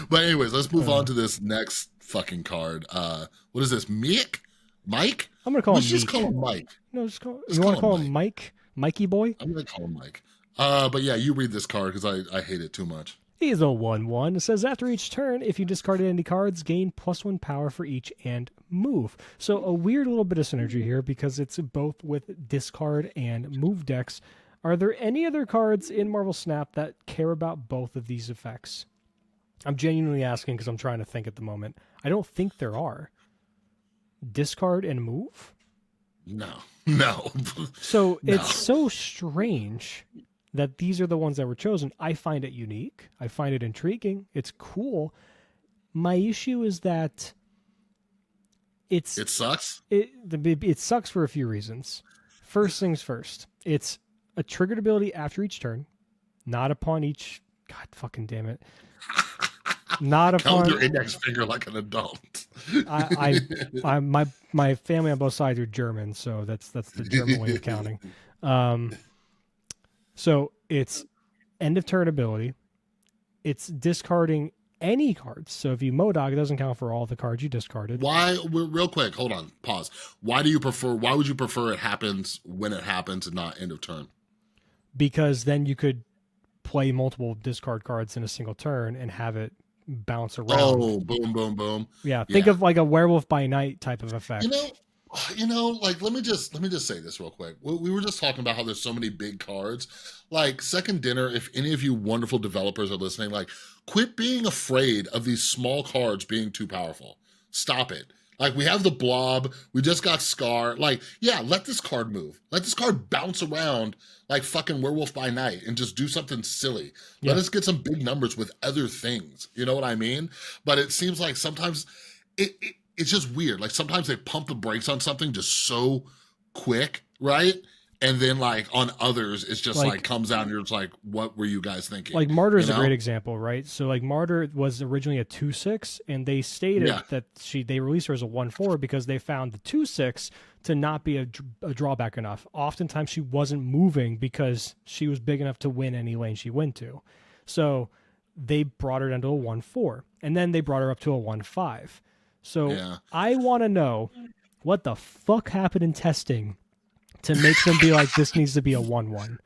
B: But anyways, let's move on to this next fucking card. What is this? Mike?
A: I'm gonna call him.
B: Just call him Mike.
A: No, you want to call him Mike? Mikey boy?
B: I'm gonna call him Mike. But yeah, you read this card because I hate it too much.
A: He's a 1/1. It says after each turn, if you discarded any cards, gain +1 power for each and move. So a weird little bit of synergy here because it's both with discard and move decks. Are there any other cards in Marvel Snap that care about both of these effects? I'm genuinely asking because I'm trying to think at the moment. I don't think there are. Discard and move?
B: No.
A: So it's so strange that these are the ones that were chosen. I find it unique. I find it intriguing. It's cool. My issue is that it
B: sucks.
A: It sucks for a few reasons. First things first. It's a triggered ability after each turn, not upon each. God fucking damn it! Not upon.
B: Count your index finger like an adult.
A: My family on both sides are German, so that's the German way of counting. So it's end of turn ability. It's discarding any cards. So if you Modog, it doesn't count for all the cards you discarded.
B: Why? Real quick, hold on, pause. Why would you prefer it happens when it happens and not end of turn?
A: Because then you could play multiple discard cards in a single turn and have it bounce around.
B: Oh, boom, boom, boom.
A: Yeah, think of like a Werewolf by Night type of effect.
B: Like let me just say this real quick. We were just talking about how there's so many big cards. Like Second Dinner, if any of you wonderful developers are listening, like quit being afraid of these small cards being too powerful. Stop it. Like we have the Blob, we just got Scar. Like, yeah, let this card move. Let this card bounce around like fucking Werewolf by Night and just do something silly. Yeah. Let us get some big numbers with other things. You know what I mean? But it seems like sometimes it's just weird. Like sometimes they pump the brakes on something just so quick, right? And then like on others, it's just like comes out and you're just like, what were you guys thinking?
A: Like Martyr is a great example, right? So like Martyr was originally a 2/6 and they stated that they released her as a 1/4 because they found the 2/6 to not be a drawback enough. Oftentimes she wasn't moving because she was big enough to win any lane she went to. So they brought her down to a 1/4 and then they brought her up to a 1/5. So I want to know what the fuck happened in testing to make them be like, this needs to be a 1/1.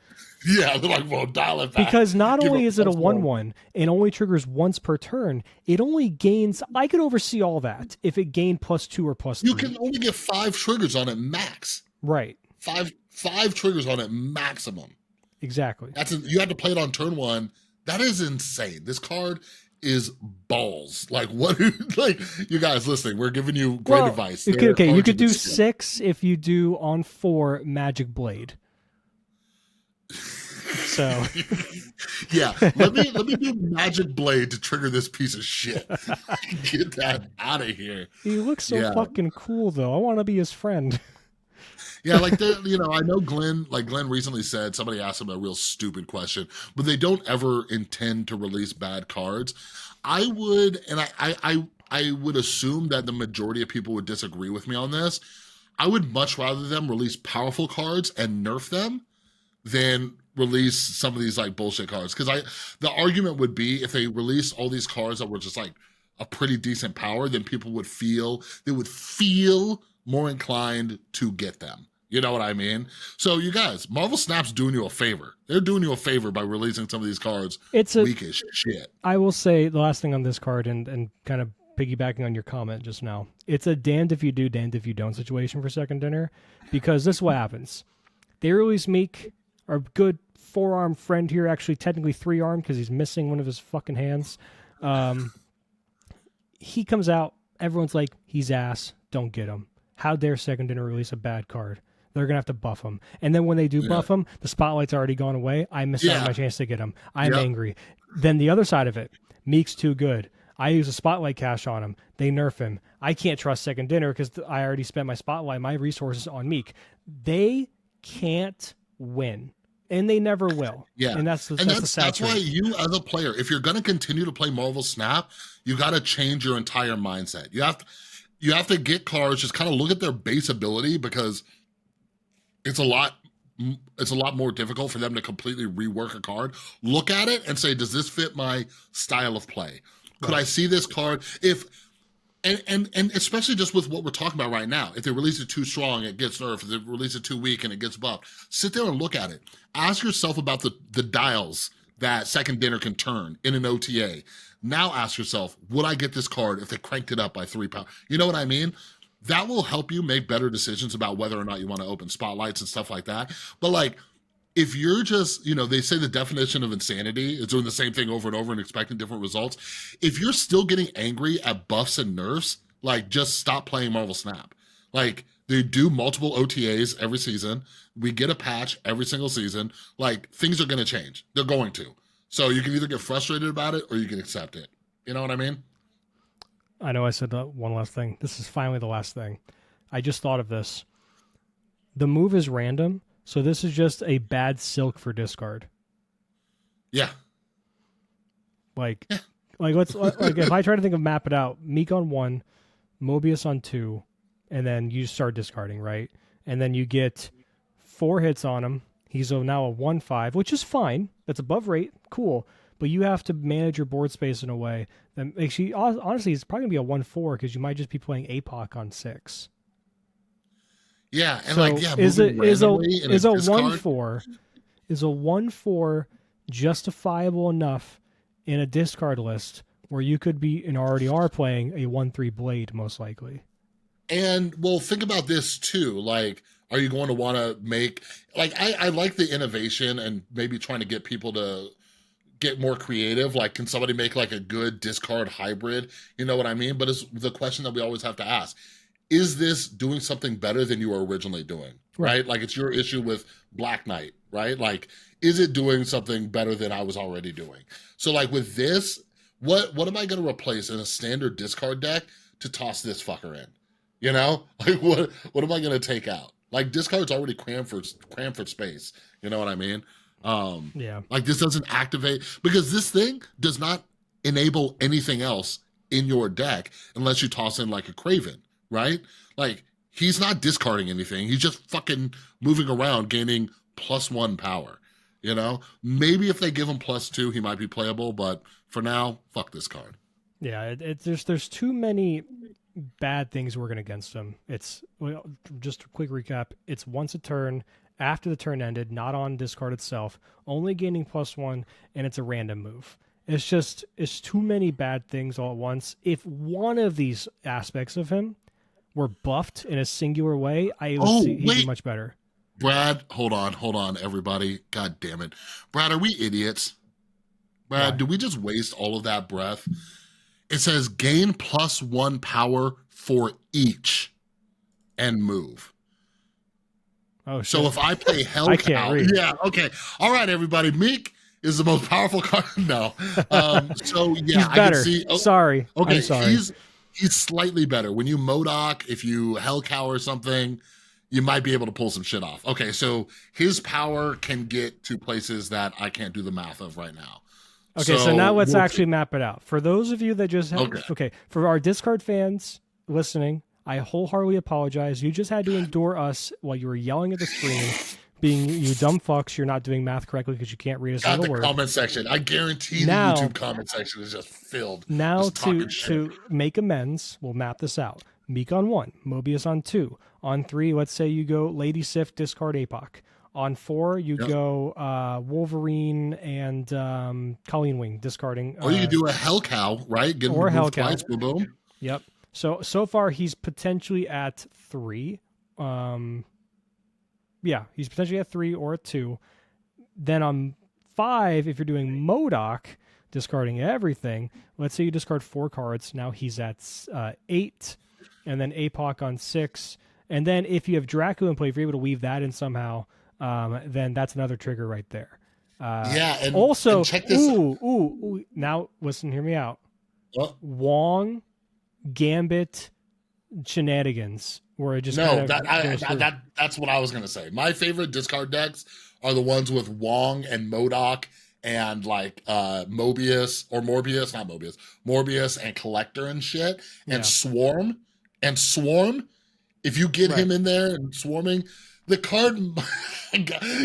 B: Yeah, they're like, well, dial it back.
A: Because not only is it a 1/1 and only triggers once per turn, it only gains, I could oversee all that if it gained +2 or +3.
B: You can only get 5 triggers on it max.
A: Right.
B: Five triggers on it maximum.
A: Exactly.
B: You had to play it on turn 1. That is insane. This card is balls. Like what? Like you guys listening, we're giving you great advice.
A: You could do 6 if you do on 4 Magic Blade. So
B: yeah, let me do Magic Blade to trigger this piece of shit. Get that out of here.
A: He looks so fucking cool though. I want to be his friend.
B: Yeah, like I know Glenn recently said, somebody asked him a real stupid question, but they don't ever intend to release bad cards. I would, and I would assume that the majority of people would disagree with me on this. I would much rather them release powerful cards and nerf them than release some of these like bullshit cards. Because the argument would be if they released all these cards that were just like a pretty decent power, then people would feel more inclined to get them. You know what I mean? So you guys, Marvel Snap's doing you a favor. They're doing you a favor by releasing some of these cards weak as shit.
A: I will say the last thing on this card and kind of piggybacking on your comment just now, it's a damned if you do, damned if you don't situation for Second Dinner, because this is what happens. They release Meek, our good 4-armed friend here, actually technically 3-armed because he's missing one of his fucking hands. He comes out, everyone's like, he's ass, don't get him. How dare Second Dinner release a bad card? They're going to have to buff him. And then when they do buff him, the spotlight's already gone away. I miss out on my chance to get him. I'm angry. Then the other side of it, Meek's too good. I use a spotlight cache on him. They nerf him. I can't trust second dinner because I already spent my spotlight, my resources on Meek. They can't win, and they never will.
B: Yeah,
A: and that's
B: why you as a player, if you're going to continue to play Marvel Snap, you got to change your entire mindset. You have to get cards, just kind of look at their base ability, because it's a lot more difficult for them to completely rework a card. Look at it and say, does this fit my style of play? Could I see this card? And especially just with what we're talking about right now, if they release it too strong, it gets nerfed. If they release it too weak and it gets buffed, sit there and look at it. Ask yourself about the dials that second dinner can turn in an OTA. Now ask yourself, would I get this card if they cranked it up by 3 power? You know what I mean? That will help you make better decisions about whether or not you want to open spotlights and stuff like that. But like, if you're just, they say the definition of insanity is doing the same thing over and over and expecting different results. If you're still getting angry at buffs and nerfs, like, just stop playing Marvel Snap. Like, they do multiple OTAs every season. We get a patch every single season. Like, things are going to change. They're going to. So you can either get frustrated about it or you can accept it. You know what I mean?
A: I know I said one last thing. This is finally the last thing. I just thought of this. The move is random, so this is just a bad silk for discard.
B: Yeah.
A: Like let's if I try to think of map it out, Meek on 1, Mobius on 2, and then you start discarding, right? And then you get 4 hits on him. He's now a 1/5, which is fine. That's above rate. Cool. But you have to manage your board space in a way that makes you, honestly, it's probably going to be a 1/4 because you might just be playing APOC on 6.
B: Yeah, and
A: so is a 1/4 justifiable enough in a discard list where you could be and already are playing a 1/3 blade most likely?
B: And well, think about this too. Like, are you going to want to make, like, I like the innovation and maybe trying to get people to get more creative. Like, can somebody make like a good discard hybrid? You know what I mean? But it's the question that we always have to ask. Is this doing something better than you were originally doing? Right? Like, it's your issue with Black Knight, right? Like, is it doing something better than I was already doing? So like with this, what am I going to replace in a standard discard deck to toss this fucker in? You know, like what am I going to take out? Like, discard's already crammed for space. You know what I mean?
A: Yeah.
B: Like, this doesn't activate, because this thing does not enable anything else in your deck unless you toss in like a Craven, right? Like, he's not discarding anything. He's just fucking moving around, gaining +1 power. You know, maybe if they give him +2, he might be playable. But for now, fuck this card.
A: Yeah, there's too many bad things working against him. It's, well, just a quick recap. It's once a turn, after the turn ended, not on discard itself, only gaining +1, and it's a random move. It's too many bad things all at once. If one of these aspects of him were buffed in a singular way, I would see he'd be much better.
B: Brad, hold on, everybody. God damn it. Brad, are we idiots? Brad, did we just waste all of that breath? It says gain +1 power for each and move.
A: Oh, shit.
B: So if I play Hell
A: I can't read.
B: Yeah, okay. All right, everybody. Meek is the most powerful card. No. So yeah,
A: he's better.
B: I can see. Oh,
A: sorry.
B: Okay,
A: I'm sorry.
B: He's slightly better. When you Modok, if you Hellcow or something, you might be able to pull some shit off. Okay, so his power can get to places that I can't do the math of right now.
A: Okay, so now let's actually map it out. For those of you that just have, okay, for our Discard fans listening, I wholeheartedly apologize. You just had to endure us while you were yelling at the screen, being you dumb fucks. You're not doing math correctly because you can't read a single word.
B: Comment section. I guarantee the YouTube comment section is just filled.
A: Now to make amends, we'll map this out. Meek on 1, Mobius on 2. On 3, let's say you go Lady Sif, discard APOC. On 4, you go Wolverine and Colleen Wing, discarding.
B: Or you can do a Hellcow, right? Get
A: or
B: him
A: Hellcow.
B: Twice, boom, boom.
A: Yep. So far, he's potentially at 3. Yeah, he's potentially at 3 or at 2. Then on 5, if you're doing MODOK, discarding everything, let's say you discard 4 cards. Now he's at 8. And then APOC on 6. And then if you have Dracu in play, if you're able to weave that in somehow, then that's another trigger right there.
B: And
A: also,
B: check this
A: ooh, now listen, hear me out.
B: Well,
A: Wong, Gambit, shenanigans, where it just
B: no,
A: kind of goes through.
B: that's what I was gonna say. My favorite discard decks are the ones with Wong and Modok and like Mobius or Morbius, not Mobius, Morbius and Collector and shit, and
A: Yeah.
B: Swarm. If you get him in there and swarming, the card,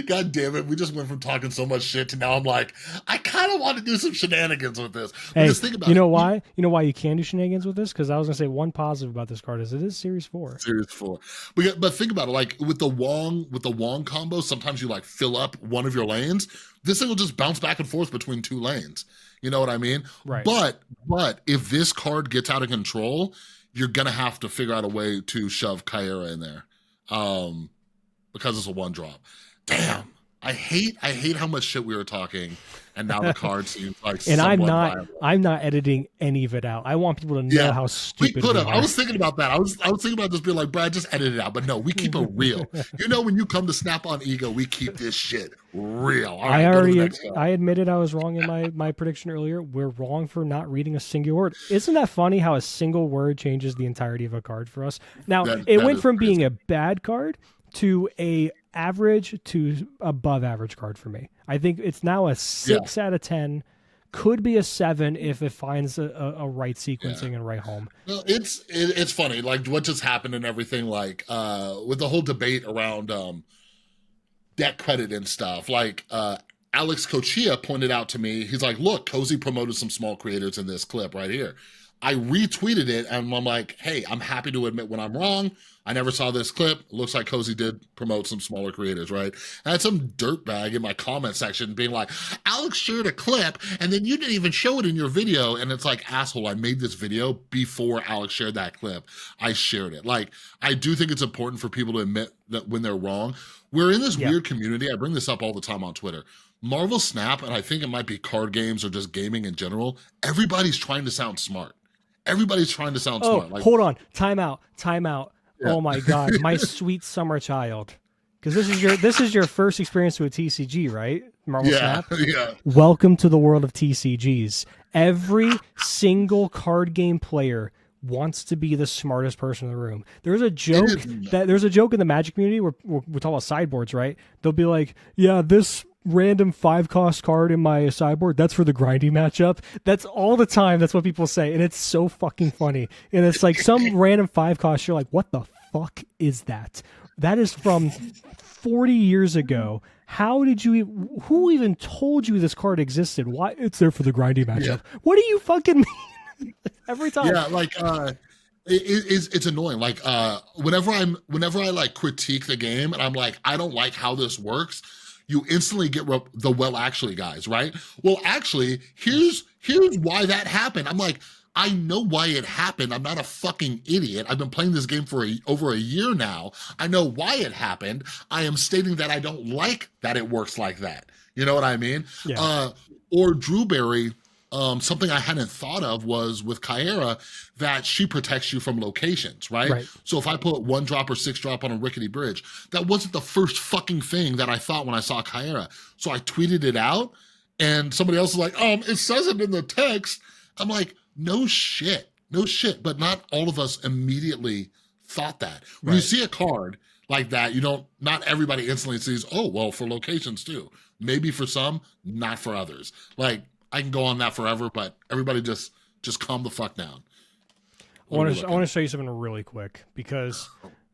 B: God damn it, we just went from talking so much shit to now I'm like, I kind of want to do some shenanigans with this.
A: Hey,
B: Because think about
A: you know why? You know why you can do shenanigans with this? Because I was gonna say one positive about this card is it is Series 4.
B: Series 4. But think about it, like with the Wong combo, sometimes you like fill up one of your lanes. This thing will just bounce back and forth between 2 lanes. You know what I mean?
A: Right.
B: But if this card gets out of control, you're gonna have to figure out a way to shove Kyera in there. Because it's a 1-drop. Damn. I hate how much shit we were talking, and now the card seems like.
A: And
B: viable.
A: I'm not editing any of it out. I want people to know how stupid
B: we could have.
A: are.
B: I was thinking about that. I was thinking about just being like, Brad, just edit it out. But no, we keep it real. You know, when you come to Snap on Ego, we keep this shit real. All right,
A: I admitted I was wrong in my prediction earlier. We're wrong for not reading a single word. Isn't that funny how a single word changes the entirety of a card for us? Now, it went from being a bad card to a average to above average card for me. I think it's now a 6 out of 10. Could be a 7 if it finds a right sequencing and right home.
B: Well, it's funny, like what just happened and everything, like with the whole debate around deck credit and stuff. Like Alex Cochia pointed out to me, he's like, look, Cozy promoted some small creators in this clip right here. I retweeted it and I'm like, hey, I'm happy to admit when I'm wrong. I never saw this clip. Looks like Cozy did promote some smaller creators, right? I had some dirtbag in my comment section being like, Alex shared a clip and then you didn't even show it in your video. And it's like, asshole, I made this video before Alex shared that clip. I shared it. Like, I do think it's important for people to admit that when they're wrong. We're in this weird community. I bring this up all the time on Twitter. Marvel Snap, and I think it might be card games or just gaming in general, everybody's trying to sound smart. Everybody's trying to sound smart. Like,
A: hold on. Time out. Yeah. Oh my God, my sweet summer child. Because this is your first experience with TCG, right? Marvel Snap?
B: Yeah.
A: Welcome to the world of TCGs. Every single card game player wants to be the smartest person in the room. There's a joke in the Magic community where we're talking about sideboards, right? They'll be like, yeah, this random 5-cost card in my sideboard, that's for the grindy matchup. That's all the time. That's what people say. And it's so fucking funny. And it's like some random 5-cost, you're like, what the fuck is that? That is from 40 years ago. Who even told you this card existed? Why? It's there for the grindy matchup. Yeah. What do you fucking mean? Every time.
B: Yeah, like it's annoying. Like whenever I like critique the game and I'm like, I don't like how this works, you instantly get the well actually guys, right? Well, actually, here's why that happened. I'm like, I know why it happened. I'm not a fucking idiot. I've been playing this game for over a year now. I know why it happened. I am stating that I don't like that it works like that. You know what I mean?
A: Yeah.
B: Or Drewberry, something I hadn't thought of was with Kyera that she protects you from locations, right? So if I put 1-drop or 6-drop on a rickety bridge, that wasn't the first fucking thing that I thought when I saw Kyera. So I tweeted it out and somebody else was like, it says it in the text. I'm like, no shit. But not all of us immediately thought that. When you see a card like that, not everybody instantly sees, oh, well, for locations too. Maybe for some, not for others. Like, I can go on that forever, but everybody just calm the fuck down.
A: I want to show you something really quick because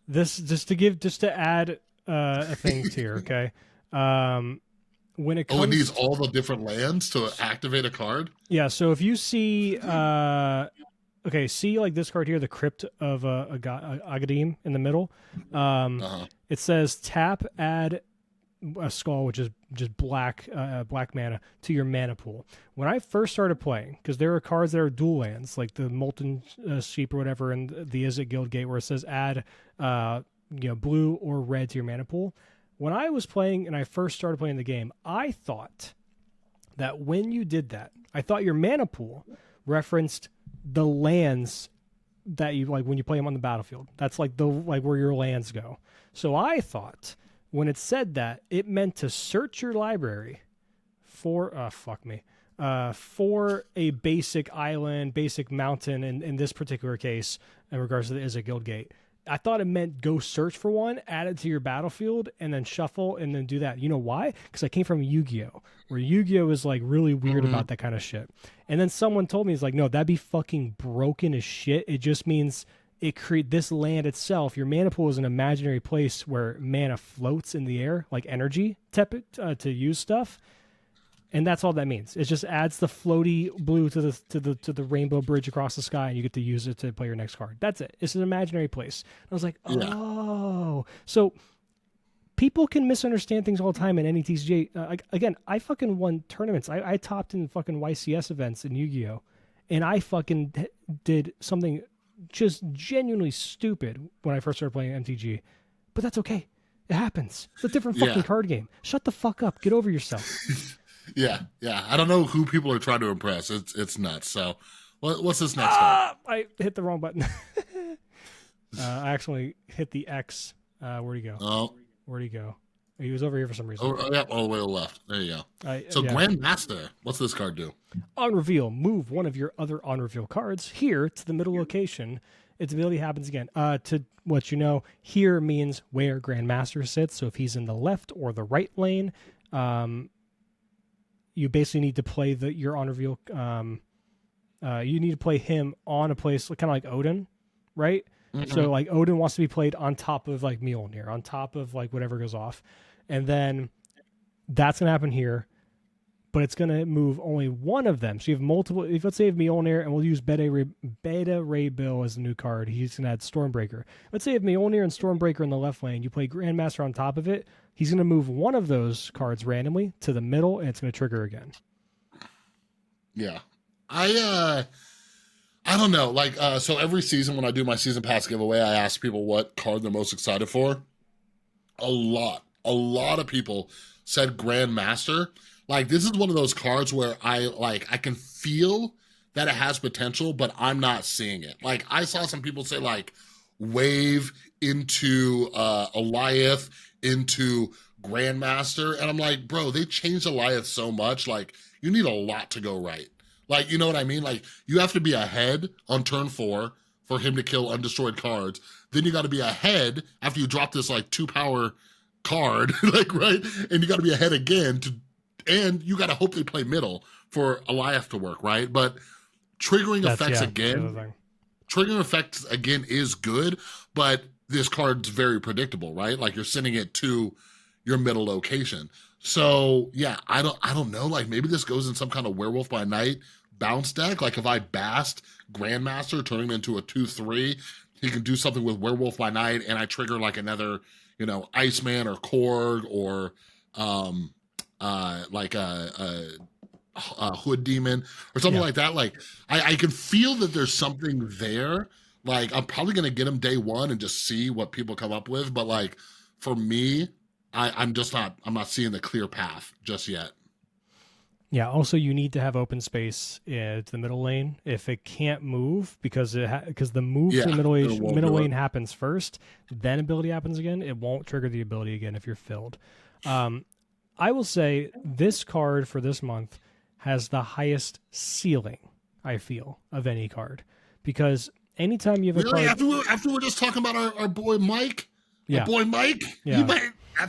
A: this just to add a thing to here, okay? When it comes,
B: it needs all the different lands to activate a card.
A: Yeah, so if you see, see like this card here, the Crypt of Agadim in the middle. It says tap, add a skull, which is just black mana to your mana pool. When I first started playing, because there are cards that are dual lands, like the Molten Sheep or whatever, and the Izzet Guildgate, where it says add blue or red to your mana pool. When I was playing and I first started playing the game, I thought that when you did that, I thought your mana pool referenced the lands that you like when you play them on the battlefield. That's like where your lands go. So I thought when it said that, it meant to search your library for for a basic island, basic mountain, in this particular case, in regards to the Izzet Guildgate. I thought it meant go search for one, add it to your battlefield, and then shuffle, and then do that. You know why? Because I came from Yu-Gi-Oh!, where Yu-Gi-Oh! Is like really weird about that kind of shit. And then someone told me, it's like, no, that'd be fucking broken as shit. It just means this land itself, your mana pool is an imaginary place where mana floats in the air, like energy to use stuff. And that's all that means. It just adds the floaty blue to the rainbow bridge across the sky, and you get to use it to play your next card. That's it. It's an imaginary place. I was like, oh. So people can misunderstand things all the time in any TCG. Again, I fucking won tournaments. I topped in fucking YCS events in Yu-Gi-Oh! And I fucking did something just genuinely stupid when I first started playing MTG. But that's okay. It happens. It's a different fucking card game. Shut the fuck up. Get over yourself.
B: Yeah. I don't know who people are trying to impress. It's nuts. So, what's this next one?
A: I hit the wrong button. I actually hit the X. Where'd he go?
B: Oh,
A: where'd he go? He was over here for some reason.
B: Oh, yeah, all the way to the left. There you go. Grandmaster. What's this card do?
A: On reveal, move one of your other on reveal cards here to the middle location. Its ability happens again. To what you know, here means where Grandmaster sits. So if he's in the left or the right lane, you basically need to play your on reveal. You need to play him on a place kind of like Odin, right? Mm-hmm. So like Odin wants to be played on top of like Mjolnir, on top of like whatever goes off, and then that's gonna happen here, but it's gonna move only one of them. So you have multiple. If let's say you have Mjolnir, and we'll use Beta Ray Bill as a new card. He's gonna add Stormbreaker. Let's say you have Mjolnir and Stormbreaker in the left lane. You play Grandmaster on top of it. He's gonna move one of those cards randomly to the middle, and it's gonna trigger again.
B: Yeah, I don't know. Like, so every season when I do my season pass giveaway, I ask people what card they're most excited for. A lot of people said Grandmaster. Like, this is one of those cards where I can feel that it has potential, but I'm not seeing it. Like, I saw some people say like wave into Alioth into Grandmaster, and I'm like, bro, they changed Alioth so much. Like, you need a lot to go right. Like, you know what I mean? Like, you have to be ahead on turn 4 for him to kill undestroyed cards. Then you got to be ahead after you drop this, like, 2-power card, like, right? And you got to be ahead again, and you got to hope they play middle for Alioth to work, right? But triggering effects again is good, but this card's very predictable, right? Like, you're sending it to your middle location. So, yeah, I don't know. Like, maybe this goes in some kind of Werewolf by Night bounce deck. Like, if I bast Grandmaster, turn him into a 2/3, he can do something with Werewolf by Night, and I trigger like another, Iceman or Korg or like a Hood Demon or something like that. Like, I can feel that there's something there. Like, I'm probably gonna get him day one and just see what people come up with. But like, for me, I'm not seeing the clear path just yet.
A: Yeah. Also, you need to have open space to the middle lane if it can't move, because the move to the middle lane happens first, then ability happens again. It won't trigger the ability again if you're filled. I will say this card for this month has the highest ceiling, I feel, of any card, because anytime you have a card,
B: after we're just talking about our boy Mike, that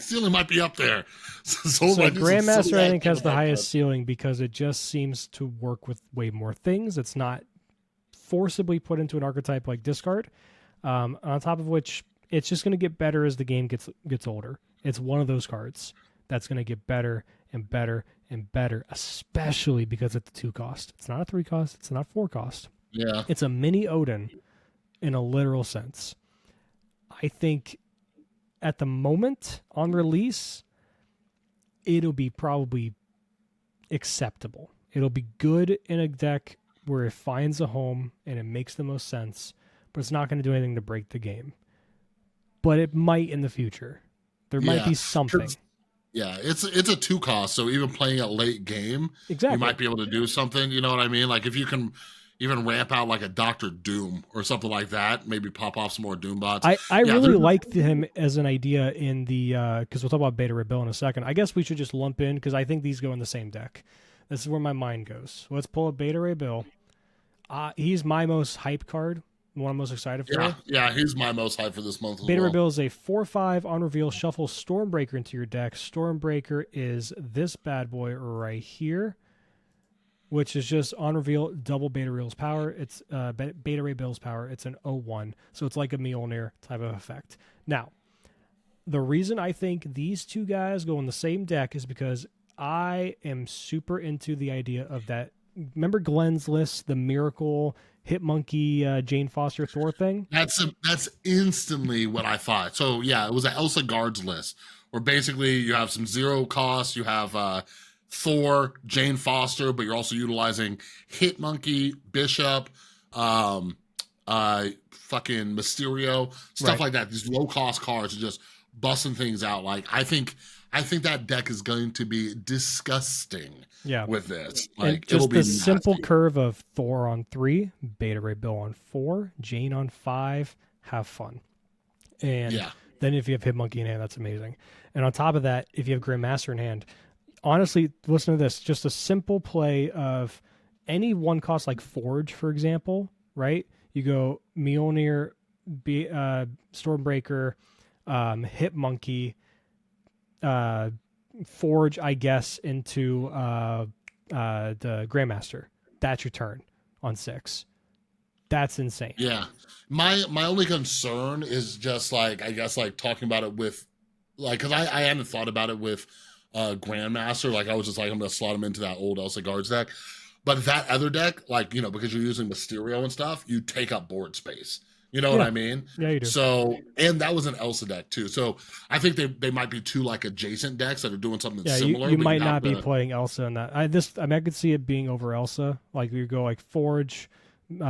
B: ceiling might be up there. So
A: Grandmaster, I think, has the highest ceiling because it just seems to work with way more things. It's not forcibly put into an archetype like discard. On top of which, it's just going to get better as the game gets older. It's one of those cards that's going to get better and better and better, especially because it's a 2 cost. It's not a 3 cost. It's not 4 cost.
B: Yeah, it's
A: a mini Odin in a literal sense. I think at the moment on release, it'll be probably acceptable. It'll be good in a deck where it finds a home and it makes the most sense, but it's not going to do anything to break the game. But it might in the future. There might be something.
B: Yeah, it's a 2 cost, so even playing it late game, you might be able to do something. You know what I mean? Like, if you can even ramp out like a Dr. Doom or something like that, maybe pop off some more Doom bots.
A: I really liked him as an idea in the because we'll talk about Beta Rebel in a second. I guess we should just lump in, because I think these go in the same deck. This is where my mind goes. Let's pull a Beta Ray Bill. He's my most hype card, the one I'm most excited for.
B: Yeah, he's my most hype for this month as
A: Beta
B: well.
A: Ray Bill is a 4/5 on reveal. Shuffle Stormbreaker into your deck. Stormbreaker is this bad boy right here, which is just on reveal double Beta Ray's power. It's Beta Ray Bill's power. It's an 0/1, so it's like a Mjolnir type of effect. Now, the reason I think these two guys go in the same deck is because I am super into the idea of that. Remember Glenn's list, the Miracle, Hitmonkey, Jane Foster, Thor thing?
B: That's instantly what I thought. So yeah, it was an Elsa Guards list where basically you have some 0 costs. You have Thor, Jane Foster, but you're also utilizing Hitmonkey, Bishop, fucking Mysterio, stuff like that. These low cost cards are just busting things out. Like I think that deck is going to be disgusting.
A: Yeah,
B: with this,
A: like just the simple curve of Thor on 3, Beta Ray Bill on 4, Jane on 5. Have fun, and then if you have Hitmonkey in hand, that's amazing. And on top of that, if you have Grandmaster in hand, honestly, listen to this: just a simple play of any one cost like Forge, for example, right? You go Mjolnir, Stormbreaker, Hitmonkey, Forge, I guess, into the Grandmaster. That's your turn on 6. That's insane.
B: Yeah. My only concern is just like, I guess, like talking about it with, like, because I hadn't thought about it with Grandmaster. Like, I was just like, I'm going to slot him into that old Elsa Guards deck. But that other deck, like, you know, because you're using Mysterio and stuff, you take up board space. You know what I mean?
A: Yeah, you do.
B: So, and that was an Elsa deck too. So I think they might be two like adjacent decks that are doing something similar.
A: You might not be playing Elsa in that. I could see it being over Elsa. Like you go like Forge, you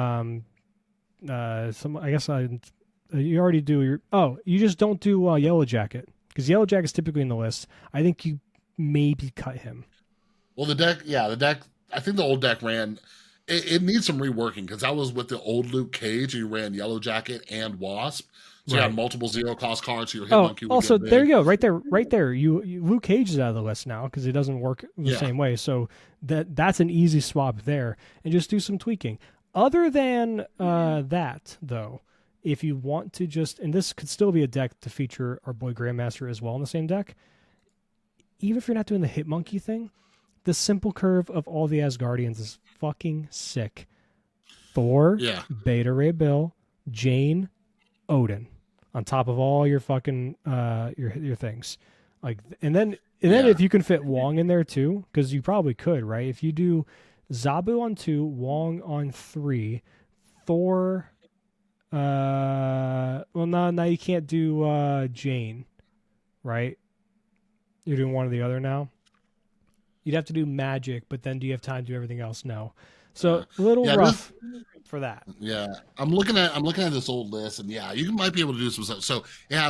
A: already do you just don't do Yellow Jacket, because Yellow Jacket is typically in the list. I think you maybe cut him.
B: Well, the deck, I think the old deck ran. It needs some reworking, because that was with the old Luke Cage. You ran Yellow Jacket and Wasp, so you had multiple 0 cost cards. So your Hitmonkey would
A: also
B: get big.
A: There you go, right there. You Luke Cage is out of the list now because it doesn't work the same way. So that's an easy swap there, and just do some tweaking. Other than that, though, if you want to and this could still be a deck to feature our boy Grandmaster as well in the same deck. Even if you're not doing the Hitmonkey thing, the simple curve of all the Asgardians is fucking sick. Thor, Beta Ray Bill, Jane, Odin, on top of all your fucking your things. Like, and then if you can fit Wong in there too, because you probably could, right? If you do Zabu on 2, Wong on 3, Thor. Now you can't do Jane, right? You're doing one or the other now. You'd have to do magic, but then do you have time to do everything else? No. So a little rough for that.
B: Yeah. I'm looking at this old list, and you might be able to do some stuff. So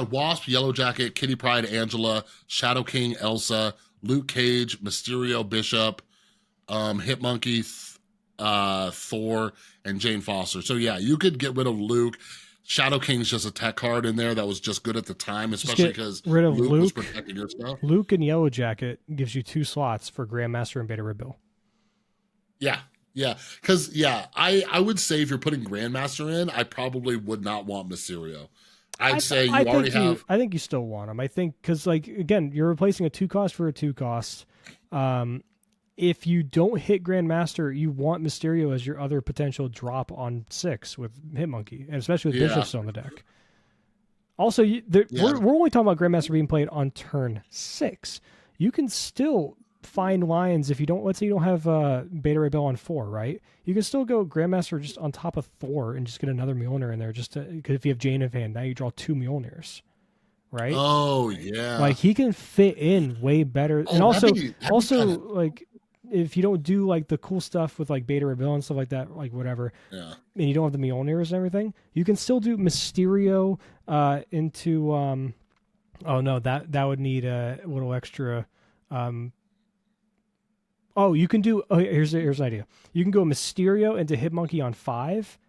B: Wasp, Yellow Jacket, Kitty Pryde, Angela, Shadow King, Elsa, Luke Cage, Mysterio, Bishop, Hitmonkey, Thor, and Jane Foster. So you could get rid of Luke. Shadow King's just a tech card in there that was just good at the time, especially because Luke was protecting your stuff.
A: Luke and Yellow Jacket gives you 2 slots for Grandmaster and Beta Ray Bill.
B: Yeah. Because, I would say if you're putting Grandmaster in, I probably would not want Mysterio. I
A: think you still want him. I think, because, like, again, you're replacing a 2 cost for a 2 cost. If you don't hit Grandmaster, you want Mysterio as your other potential drop on 6 with Hitmonkey, and especially with Bishop still on the deck. Also, we're only talking about Grandmaster being played on turn 6. You can still find lines if you don't. Let's say you don't have Beta Ray Bill on 4, right? You can still go Grandmaster just on top of Thor and just get another Mjolnir in there. Because if you have Jane in hand, now you draw 2 Mjolnirs. Right?
B: Oh yeah.
A: Like, he can fit in way better, and also like, if you don't do like the cool stuff with like Beta Ray Bill and stuff like that, like whatever, and you don't have the Mjolnirs and everything, you can still do Mysterio into that would need a little extra. You can do. Here's an idea. You can go Mysterio into Hitmonkey on 5,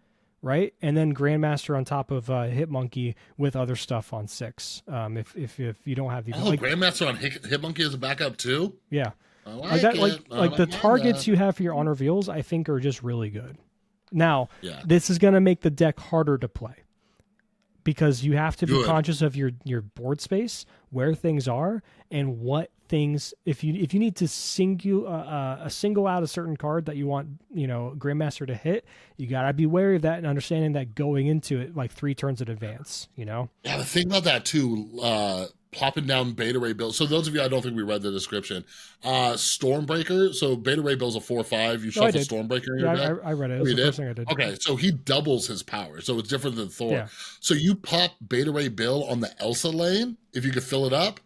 A: right, and then Grandmaster on top of Hitmonkey with other stuff on 6. If you don't have the
B: Grandmaster on Hitmonkey as a backup too.
A: Yeah.
B: I
A: Like
B: like
A: that, like
B: it. I
A: like the
B: don't mind
A: targets
B: that.
A: you have for your honor reveals, I think are just really good. Now,
B: Yeah.
A: this is going to make the deck harder to play because you have to be
B: Good.
A: conscious of your board space, where things are, and what things. If you need to single out a certain card that you want, Grandmaster to hit, you gotta be wary of that and understanding that going into it like 3 turns in advance.
B: Yeah, the thing about that too, plopping down Beta Ray Bill. So those of you, I don't think we read the description. Stormbreaker. So Beta Ray Bill's a 4/5. You
A: No, I
B: shuffle
A: did.
B: Stormbreaker in your
A: Yeah,
B: deck.
A: I read it. It
B: Oh,
A: was
B: you
A: the first
B: did?
A: thing I did.
B: Okay, so he doubles his power. So it's different than Thor.
A: Yeah.
B: So you pop Beta Ray Bill on the Elsa lane. If you could fill it up,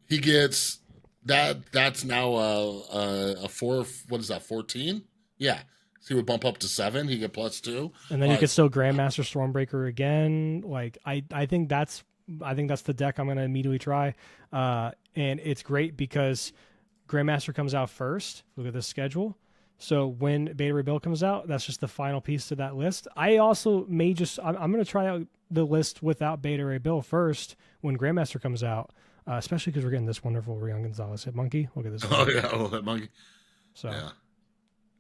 B: he gets that. That's now a 4. What is that? 14. Yeah. So he would bump up to 7. He get +2.
A: And then you could still Grandmaster Stormbreaker again. Like I think that's the deck I'm gonna immediately try. And it's great because Grandmaster comes out first. Look at the schedule. So when Beta Ray Bill comes out, that's just the final piece to that list. I also may I'm gonna try out the list without Beta Ray Bill first when Grandmaster comes out. Especially because we're getting this wonderful Rion Gonzalez hit monkey. Look at this.
B: Oh yeah, oh hit monkey.
A: So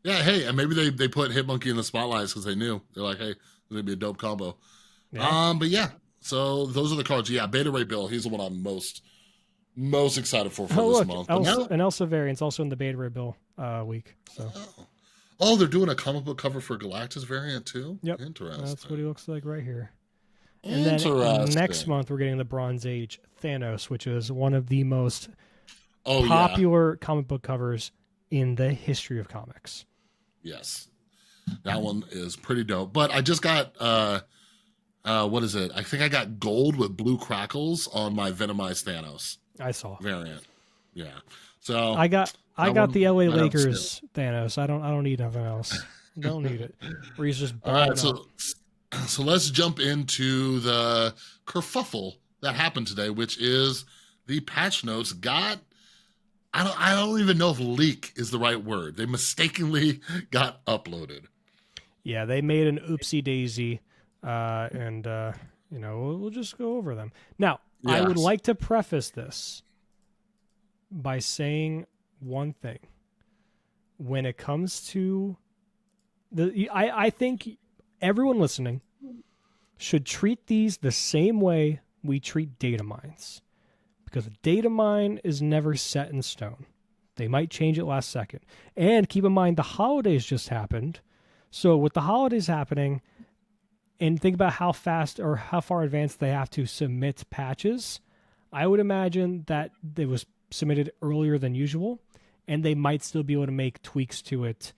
B: yeah. Hey, and maybe they put hit monkey in the spotlights because they knew they're like, hey, it's gonna be a dope combo.
A: Yeah.
B: But yeah, so those are the cards. Yeah, Beta Ray Bill. He's the one I'm most excited for this month.
A: And Elsa variant's also in the Beta Ray Bill week. So.
B: Oh, they're doing a comic book cover for Galactus variant too.
A: Yep.
B: Interesting.
A: That's what he looks like right here. And then next month we're getting the Bronze Age Thanos, which is one of the most popular comic book covers in the history of comics.
B: Yes, that one is pretty dope. But I just got what is it? I think I got gold with blue crackles on my Venomized Thanos.
A: I saw
B: variant. Yeah, so
A: I got the LA Lakers Thanos. I don't need nothing else. Don't need it. Where he's just
B: all right. So let's jump into the kerfuffle that happened today, which is the patch notes got. I don't even know if leak is the right word. They mistakenly got uploaded.
A: Yeah, they made an oopsie daisy, and we'll just go over them now. Yes. I would like to preface this by saying one thing. When it comes to I think everyone listening should treat these the same way we treat data mines, because a data mine is never set in stone. They might change it last second. And keep in mind, the holidays just happened. So with the holidays happening, and think about how fast or how far advanced they have to submit patches, I would imagine that it was submitted earlier than usual, and they might still be able to make tweaks to it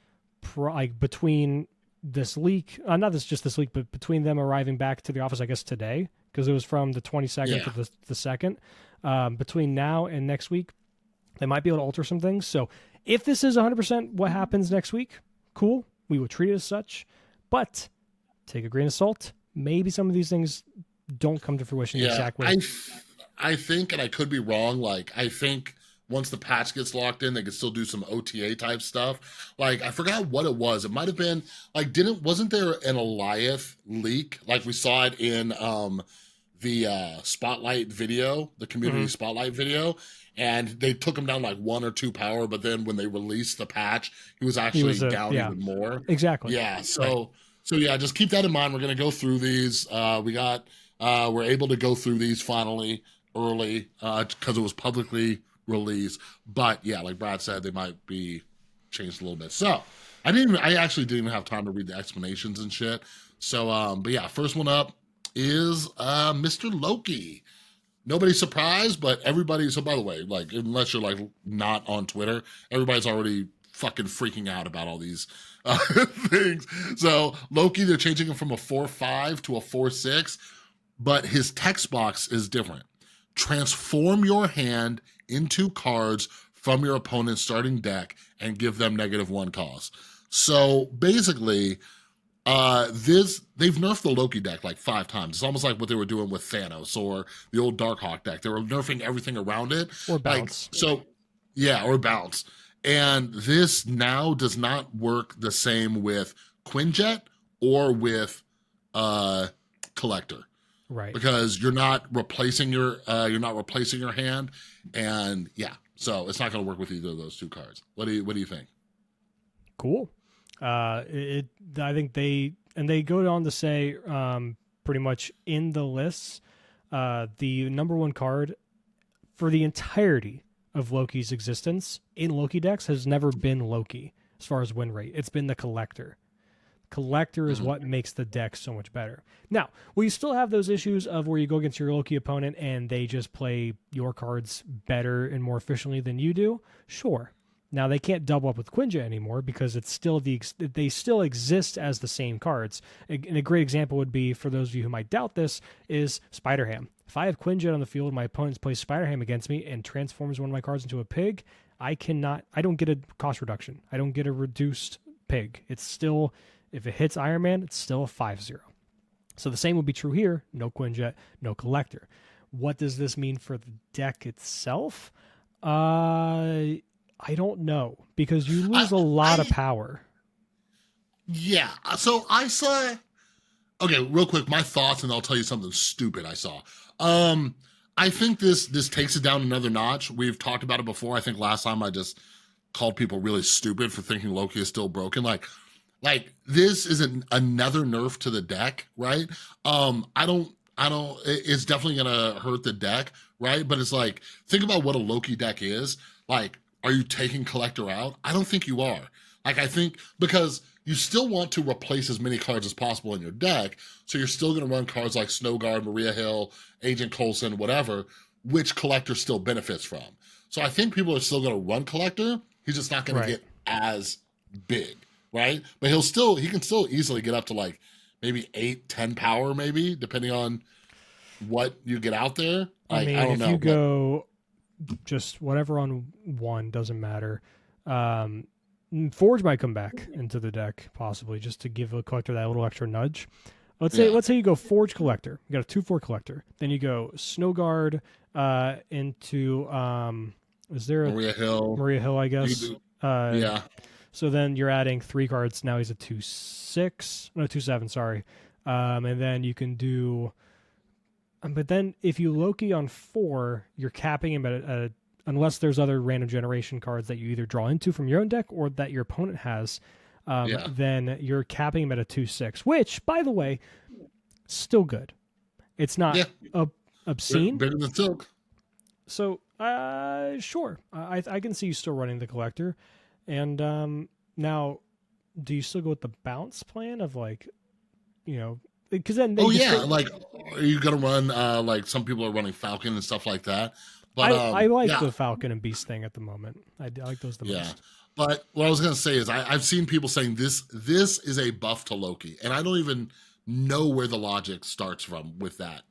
A: between this leak, not just this leak, but between them arriving back to the office, I guess today, because it was from the 22nd to the 2nd. Between now and next week, they might be able to alter some things. So if this is 100% what happens next week, cool. We would treat it as such, but take a grain of salt. Maybe some of these things don't come to fruition the exact way.
B: I think, and I could be wrong, I think once the patch gets locked in, they could still do some OTA type stuff. I forgot what it was. It might have been wasn't there an Eliath leak? We saw it in the Spotlight video, the community Spotlight video, and they took him down 1 or 2 power, but then when they released the patch, he was actually down even more.
A: Exactly.
B: Yeah. So yeah, just keep that in mind. We're going to go through these. We're able to go through these finally early because it was publicly released. But yeah, like Brad said, they might be changed a little bit. So I actually didn't even have time to read the explanations and shit. So, but yeah, first one up is Mr. Loki. Nobody's surprised, but everybody. So by the way, unless you're not on Twitter, everybody's already fucking freaking out about all these things. So Loki, they're changing him from a 4/5 to a 4/6, but his text box is different. Transform your hand into cards from your opponent's starting deck and give them -1 cost. So basically, they've nerfed the Loki deck 5 times. It's almost like what they were doing with Thanos or the old Darkhawk deck. They were nerfing everything around it.
A: Or bounce.
B: Or bounce. And this now does not work the same with Quinjet or with Collector.
A: Right.
B: Because you're not replacing your hand. And yeah. So it's not going to work with either of those two cards. What do you think?
A: Cool. I think they go on to say pretty much in the lists, the number one card for the entirety of Loki's existence in Loki decks has never been Loki as far as win rate. It's been the Collector. Collector is what makes the deck so much better. Now, will you still have those issues of where you go against your Loki opponent and they just play your cards better and more efficiently than you do? Sure. Now, they can't double up with Quinjet anymore because it's still they still exist as the same cards. And a great example would be, for those of you who might doubt this, is Spider-Ham. If I have Quinjet on the field, my opponent plays Spider-Ham against me and transforms one of my cards into a pig, I don't get a cost reduction. I don't get a reduced pig. It's still, if it hits Iron Man, it's still a 5-0. So the same would be true here. No Quinjet, no Collector. What does this mean for the deck itself? I don't know, because you lose a lot of power.
B: Yeah. So I saw. Okay, real quick, my thoughts, and I'll tell you something stupid I saw. I think this takes it down another notch. We've talked about it before. I think last time I just called people really stupid for thinking Loki is still broken. Like this is another nerf to the deck, right? I don't. It's definitely gonna hurt the deck, right? But it's like, think about what a Loki deck is. Like, are you taking Collector out? I don't think you are. Like, I think because you still want to replace as many cards as possible in your deck, so you're still going to run cards like Snow Guard, Maria Hill, Agent Coulson, whatever, which Collector still benefits from. So I think people are still going to run Collector. He's just not going to get as big, right? But he can still easily get up to like maybe 8-10 power, maybe, depending on what you get out there. Like, I don't know.
A: If you go just whatever on one, doesn't matter. Forge might come back into the deck, possibly, just to give a Collector that little extra nudge. Let's say you go Forge Collector. You got a 2/4 Collector. Then you go Snow Guard into is there a
B: Maria Hill,
A: I guess.
B: Yeah.
A: So then you're adding 3 cards. Now he's a 2/7, sorry. And then you can do. But then if you Loki on 4, you're capping him at unless there's other random generation cards that you either draw into from your own deck or that your opponent has, then you're capping him at a 2/6, which, by the way, still good. It's not obscene.
B: Better than Silk.
A: So, sure. I can see you still running the Collector. And now, do you still go with the bounce plan of, like, because then
B: like, are you gonna run like some people are running Falcon and stuff like that? But
A: I like the Falcon and Beast thing at the moment. I like those the most.
B: But what I was gonna say is I've seen people saying this is a buff to Loki, and I don't even know where the logic starts from with that.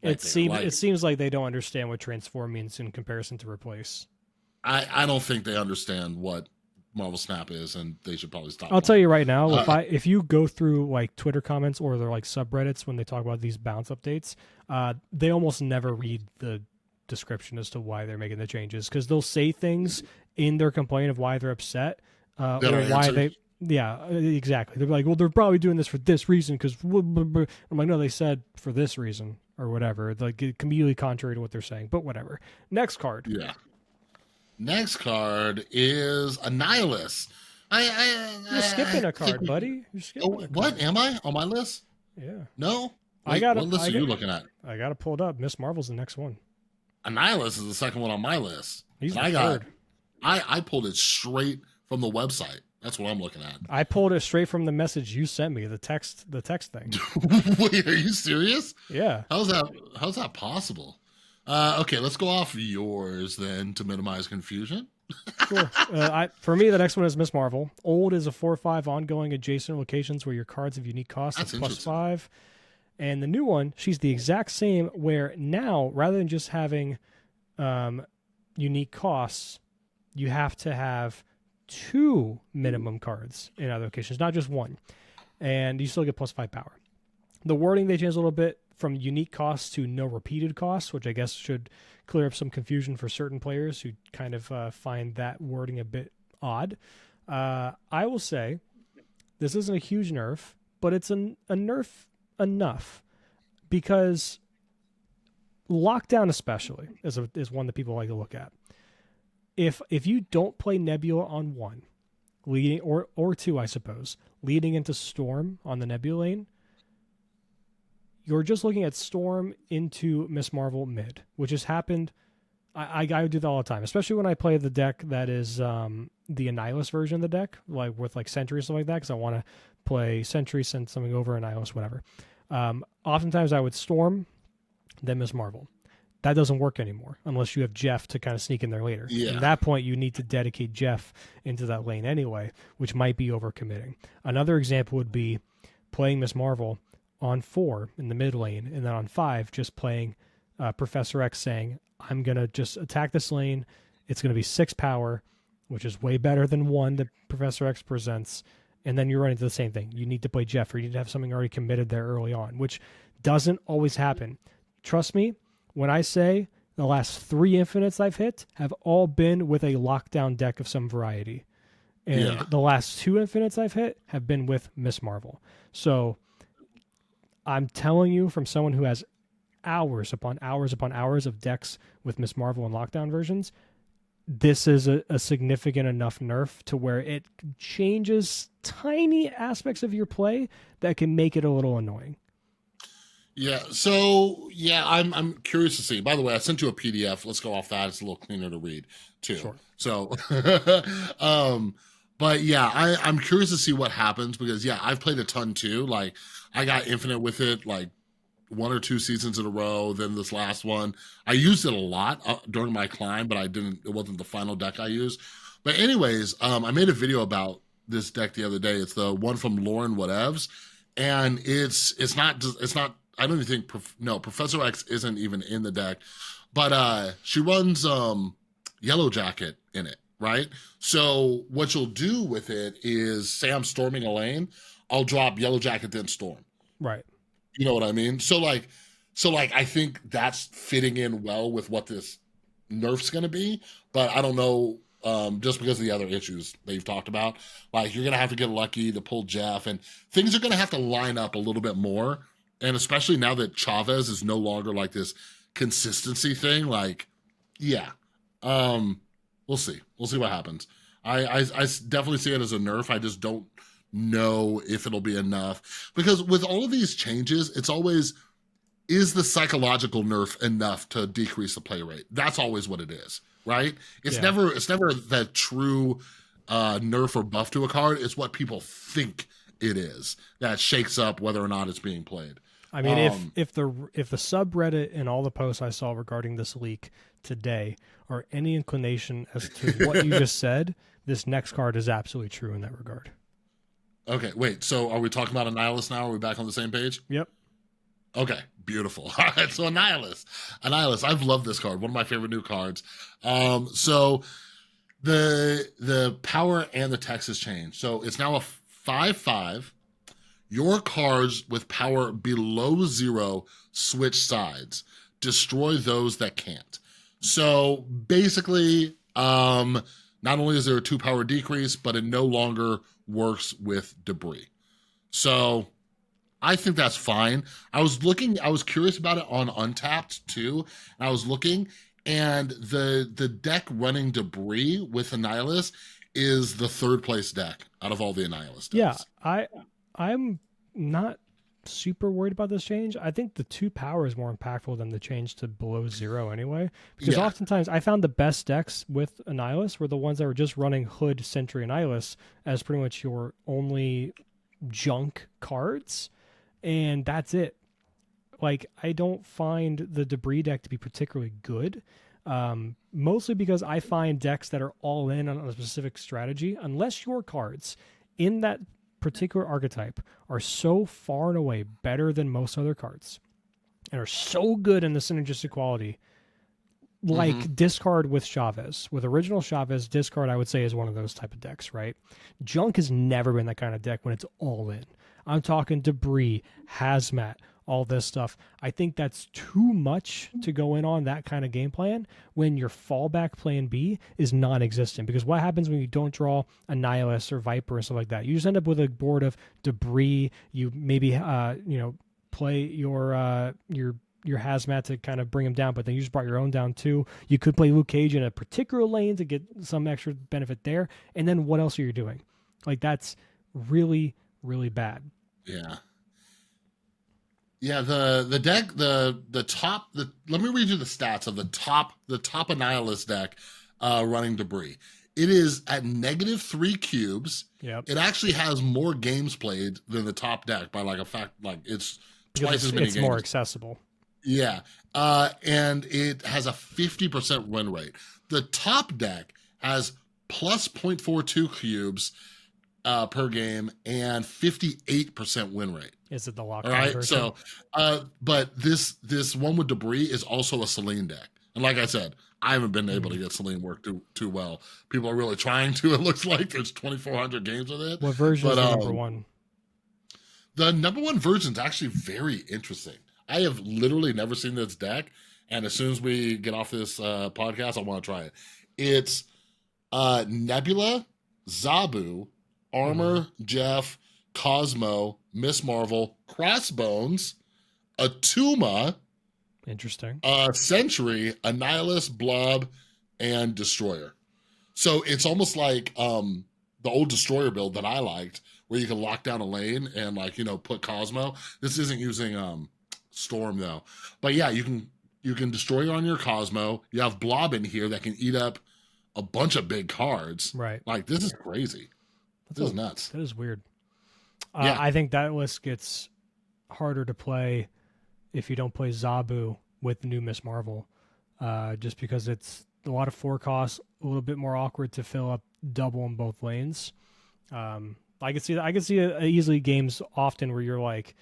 A: It seems like they don't understand what transform means in comparison to replace.
B: I don't think they understand what Marvel Snap is, and they should probably stop.
A: I'll tell you right now, if you go through like Twitter comments or their like subreddits when they talk about these bounce updates, they almost never read the description as to why they're making the changes, because they'll say things in their complaint of why they're upset or why exactly. They're like, well, they're probably doing this for this reason because I'm like, no, they said for this reason or whatever. Like, completely contrary to what they're saying, but whatever. Next card.
B: Next card is Annihilus.
A: You're skipping a card, buddy. You're skipping a card.
B: What am I on my list?
A: Yeah.
B: No. Wait, what list are you looking at?
A: I got to pull it up. Miss Marvel's the next one.
B: Annihilus is the second one on my list.
A: He's the third.
B: I pulled it straight from the website. That's what I'm looking at.
A: I pulled it straight from the message you sent me, the text thing.
B: Wait, are you serious?
A: Yeah.
B: How's that possible? Okay, let's go off yours then to minimize confusion.
A: Sure. For me, the next one is Miss Marvel. Old is a 4/5 ongoing adjacent locations where your cards have unique costs of +5. And the new one, she's the exact same, where now, rather than just having unique costs, you have to have 2 minimum cards in other locations, not just 1. And you still get +5 power. The wording they changed a little bit from unique costs to no repeated costs, which I guess should clear up some confusion for certain players who kind of find that wording a bit odd. I will say this isn't a huge nerf, but it's a nerf enough, because Lockdown especially is one that people like to look at. if you don't play Nebula on 1, leading or 2, I suppose, leading into Storm on the Nebula lane, you're just looking at Storm into Miss Marvel mid, which has happened. I would do that all the time, especially when I play the deck that is the Annihilus version of the deck, like with like Sentry and stuff like that, because I want to play Sentry, send something over, Annihilus, whatever. Oftentimes I would Storm, then Miss Marvel. That doesn't work anymore unless you have Jeff to kind of sneak in there later.
B: Yeah.
A: At that point, you need to dedicate Jeff into that lane anyway, which might be overcommitting. Another example would be playing Miss Marvel on 4 in the mid lane, and then on 5, just playing Professor X saying, I'm going to just attack this lane. It's going to be 6 power, which is way better than 1 that Professor X presents. And then you run into the same thing. You need to play Jeff, or you need to have something already committed there early on, which doesn't always happen. Trust me, when I say the last 3 infinites I've hit have all been with a lockdown deck of some variety. And the last 2 infinites I've hit have been with Miss Marvel. So I'm telling you, from someone who has hours upon hours upon hours of decks with Miss Marvel and lockdown versions, this is a significant enough nerf to where it changes tiny aspects of your play that can make it a little annoying.
B: Yeah. So yeah, I'm curious to see. By the way, I sent you a PDF. Let's go off that. It's a little cleaner to read too.
A: Sure.
B: So, but yeah, I'm curious to see what happens because yeah, I've played a ton too. Like I got infinite with it like 1 or 2 seasons in a row. Then this last one, I used it a lot during my climb, but it wasn't the final deck I used. But anyways, I made a video about this deck the other day. It's the one from Lauren Whatevs, and it's not. I don't even think Professor X isn't even in the deck, but she runs Yellow Jacket in it, right? So what you'll do with it is, say I'm storming a lane, I'll drop Yellow Jacket then Storm.
A: Right.
B: You know what I mean? So like I think that's fitting in well with what this nerf's gonna be, but I don't know. Just because of the other issues they've talked about, like you're gonna have to get lucky to pull Jeff, and things are gonna have to line up a little bit more. And especially now that Chavez is no longer like this consistency thing, like, yeah, we'll see. We'll see what happens. I definitely see it as a nerf. I just don't know if it'll be enough because with all of these changes, it's always, is the psychological nerf enough to decrease the play rate? That's always what it is, right? It's never that true nerf or buff to a card. It's what people think it is that shakes up whether or not it's being played.
A: I mean, if the subreddit and all the posts I saw regarding this leak today are any inclination as to what you just said, this next card is absolutely true in that regard.
B: Okay, wait. So are we talking about Annihilus now? Are we back on the same page?
A: Yep.
B: Okay, beautiful. All right, so Annihilus. I've loved this card. One of my favorite new cards. So the power and the text has changed. So it's now a 5/5. Your cards with power below 0 switch sides. Destroy those that can't. So basically, not only is there a 2 power decrease, but it no longer works with debris. So I think that's fine. I was curious about it on Untapped too. And I was looking, and the deck running debris with Annihilus is the 3rd place deck out of all the Annihilus decks.
A: Yeah, I'm not super worried about this change. I think the 2 power is more impactful than the change to below 0 anyway. Because oftentimes I found the best decks with Annihilus were the ones that were just running Hood, Sentry, Annihilus as pretty much your only junk cards. And that's it. Like, I don't find the debris deck to be particularly good. Mostly because I find decks that are all in on a specific strategy, unless your cards in that particular archetype are so far and away better than most other cards and are so good in the synergistic quality, like discard with Chavez. With original Chavez, discard I would say is one of those type of decks, right? Junk has never been that kind of deck when it's all in. I'm talking debris, hazmat, all this stuff. I think that's too much to go in on that kind of game plan when your fallback plan B is non-existent. Because what happens when you don't draw Annihilus or Viper and stuff like that? You just end up with a board of debris. You maybe play your your hazmat to kind of bring him down, but then you just brought your own down too. You could play Luke Cage in a particular lane to get some extra benefit there. And then what else are you doing? Like, that's really, really bad.
B: Yeah. Yeah, the deck, let me read you the stats of the top Annihilus deck running Debris. It is at -3 cubes.
A: Yep.
B: It actually has more games played than the top deck by like a fact, like it's twice as many games.
A: It's more accessible.
B: Yeah. And it has a 50% win rate. The top deck has plus 0.42 cubes per game and 58% win rate.
A: Is it the lock?
B: All right.
A: Version?
B: So, but this one with Debris is also a Selene deck. And like I said, I haven't been able to get Selene work too well. People are really trying to. It looks like there's 2,400 games with it.
A: What version is the number one?
B: The number one version is actually very interesting. I have literally never seen this deck. And as soon as we get off this podcast, I want to try it. It's Nebula, Zabu, Armor, Jeff, Cosmo, Miss Marvel, Crossbones, Atuma,
A: interesting,
B: Sentry, Annihilus, Blob, and Destroyer. So it's almost like the old Destroyer build that I liked, where you can lock down a lane and put Cosmo. This isn't using Storm though, but yeah, you can Destroyer on your Cosmo. You have Blob in here that can eat up a bunch of big cards.
A: Right.
B: Like, this is crazy. This is nuts.
A: That is weird.
B: Yeah.
A: I think that list gets harder to play if you don't play Zabu with the new Miss Marvel, just because it's a lot of 4 costs, a little bit more awkward to fill up double in both lanes. I can see easily games often where you're like,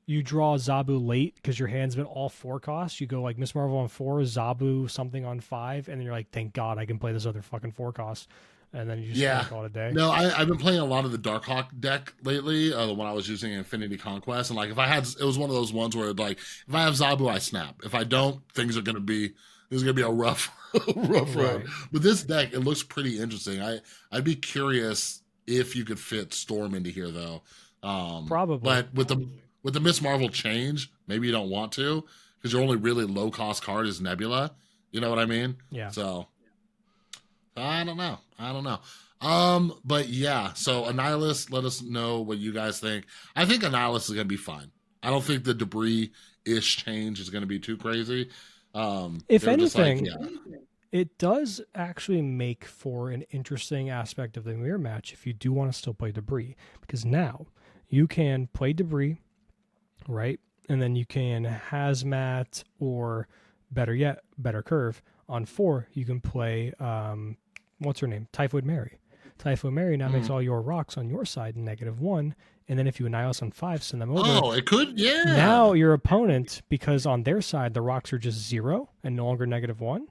A: you draw Zabu late because your hand's been all 4 costs. You go like Miss Marvel on 4, Zabu something on 5, and then you're like, thank God I can play this other fucking 4 costs. And then you just call it a day.
B: No, I've been playing a lot of the Darkhawk deck lately, the one I was using in Infinity Conquest. And like, it was one of those ones where like, if I have Zabu, I snap. If I don't, this is going to be a rough road. But this deck, it looks pretty interesting. I'd be curious if you could fit Storm into here though.
A: Probably.
B: But with the Miss Marvel change, maybe you don't want to, because your only really low cost card is Nebula. You know what I mean?
A: Yeah.
B: So I don't know. But yeah, so Annihilus, let us know what you guys think. I think Annihilus is going to be fine. I don't think the Debris-ish change is going to be too crazy.
A: If anything, it does actually make for an interesting aspect of the mirror match if you do want to still play Debris, because now you can play Debris, right? And then you can Hazmat, or better yet, Better Curve. On 4, you can play, what's her name? Typhoid Mary. Typhoid Mary now makes all your rocks on your side -1, and then if you Annihilus on 5, send them over.
B: Oh, it could, yeah.
A: Now your opponent, because on their side the rocks are just 0 and no longer -1,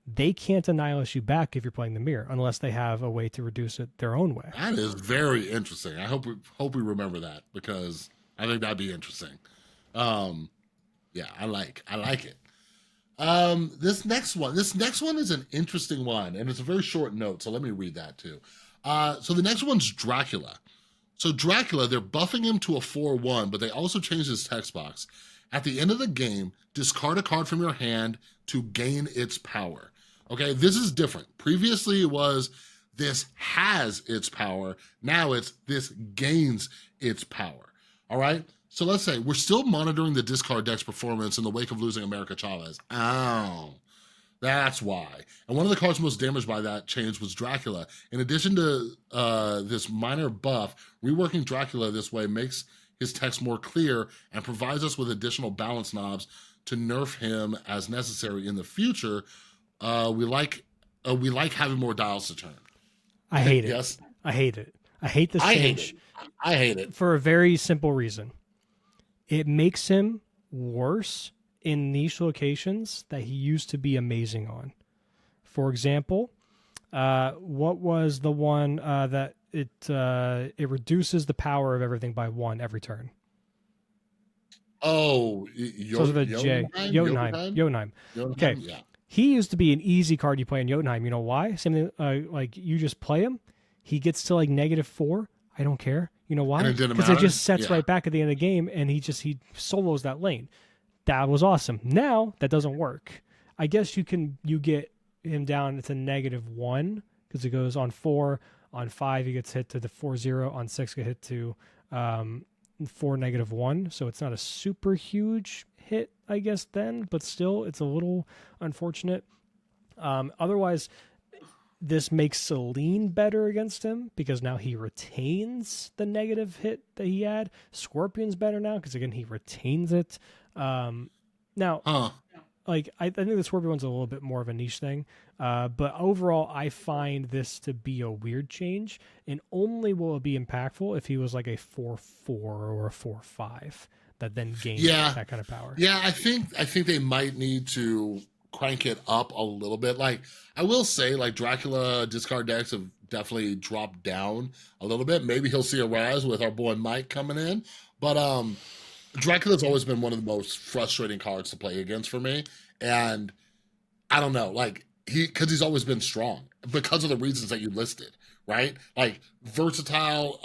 A: they can't Annihilus you back if you're playing the mirror, unless they have a way to reduce it their own way.
B: That is very interesting. I hope we remember that, because I think that'd be interesting. Yeah, I like it. This next one is an interesting one, and it's a very short note, so let me read that too. So the next one's Dracula. So Dracula, they're buffing him to a 4/1, but they also changed his text box. At the end of the game, discard a card from your hand to gain its power. Okay, this is different. Previously it was, this has its power. Now it's, this gains its power. All right? So let's say we're still monitoring the discard deck's performance in the wake of losing America Chavez. Oh, that's why. And one of the cards most damaged by that change was Dracula. In addition to this minor buff, reworking Dracula this way makes his text more clear and provides us with additional balance knobs to nerf him as necessary in the future. We like having more dials to turn.
A: I hate it.
B: Yes,
A: I hate it. I hate this change.
B: I hate it
A: for a very simple reason. It makes him worse in niche locations that he used to be amazing on. For example, what was the one that it reduces the power of everything by 1 every turn?
B: Oh,
A: Jotunheim. Okay.
B: Yeah.
A: He used to be an easy card you play in Jotunheim. You know why? Same thing, like you just play him, he gets to like -4. I don't care. You know why? Because it just sets right back at the end of the game, and he solos that lane. That was awesome. Now that doesn't work. I guess you get him down to -1 because it goes on 4, on 5 he gets hit to the 4-0, on 6 get hit to 4 -1. So it's not a super huge hit, I guess then, but still it's a little unfortunate. Otherwise, this makes Selene better against him because now he retains the negative hit that he had. Scorpion's better now because again he retains it. Now, like I think the Scorpion one's a little bit more of a niche thing, but overall I find this to be a weird change, and only will it be impactful if he was like a 4-4 or a 4-5 that then gains that kind of power.
B: Yeah, I think they might need to crank it up a little bit. Like I will say, like Dracula discard decks have definitely dropped down a little bit. Maybe he'll see a rise with our boy Mike coming in, but Dracula's always been one of the most frustrating cards to play against for me, and I don't know, like because he's always been strong because of the reasons that you listed, right? Like versatile,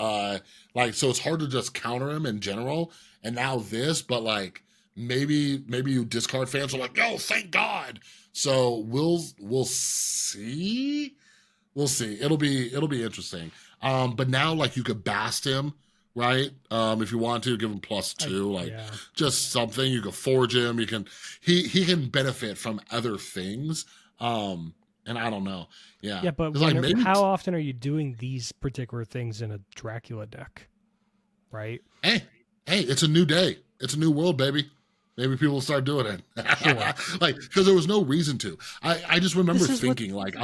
B: like so it's hard to just counter him in general. And now this, but like maybe you discard fans are like, oh, thank God. So we'll see. We'll see. It'll be interesting. But now like you could bast him, right? If you want to give him +2, just something. You can forge him. You can he can benefit from other things. And I don't know. Yeah.
A: Yeah, but
B: like
A: how often are you doing these particular things in a Dracula deck? Right?
B: Hey, it's a new day. It's a new world, baby. Maybe people will start doing it.
A: Sure.
B: Like, because there was no reason to. I just remember thinking, what?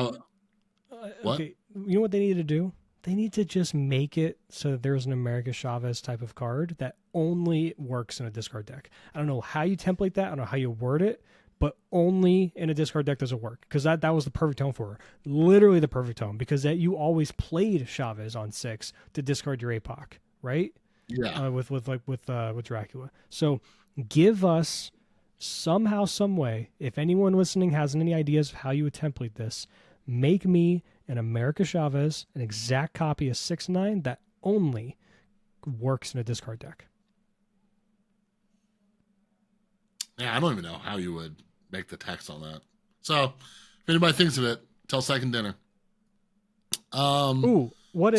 A: Okay, you know what they need to do? They need to just make it so that there's an America Chavez type of card that only works in a discard deck. I don't know how you template that. I don't know how you word it, but only in a discard deck does it work. Because that was the perfect tone for her. Literally the perfect tone. Because that you always played Chavez on 6 to discard your APOC, right?
B: Yeah.
A: With Dracula. So give us somehow, some way, if anyone listening has any ideas of how you would template this, make me an America Chavez, an exact copy of 6-9 that only works in a discard deck.
B: Yeah, I don't even know how you would make the text on that. So if anybody thinks of it, tell Second Dinner.
A: What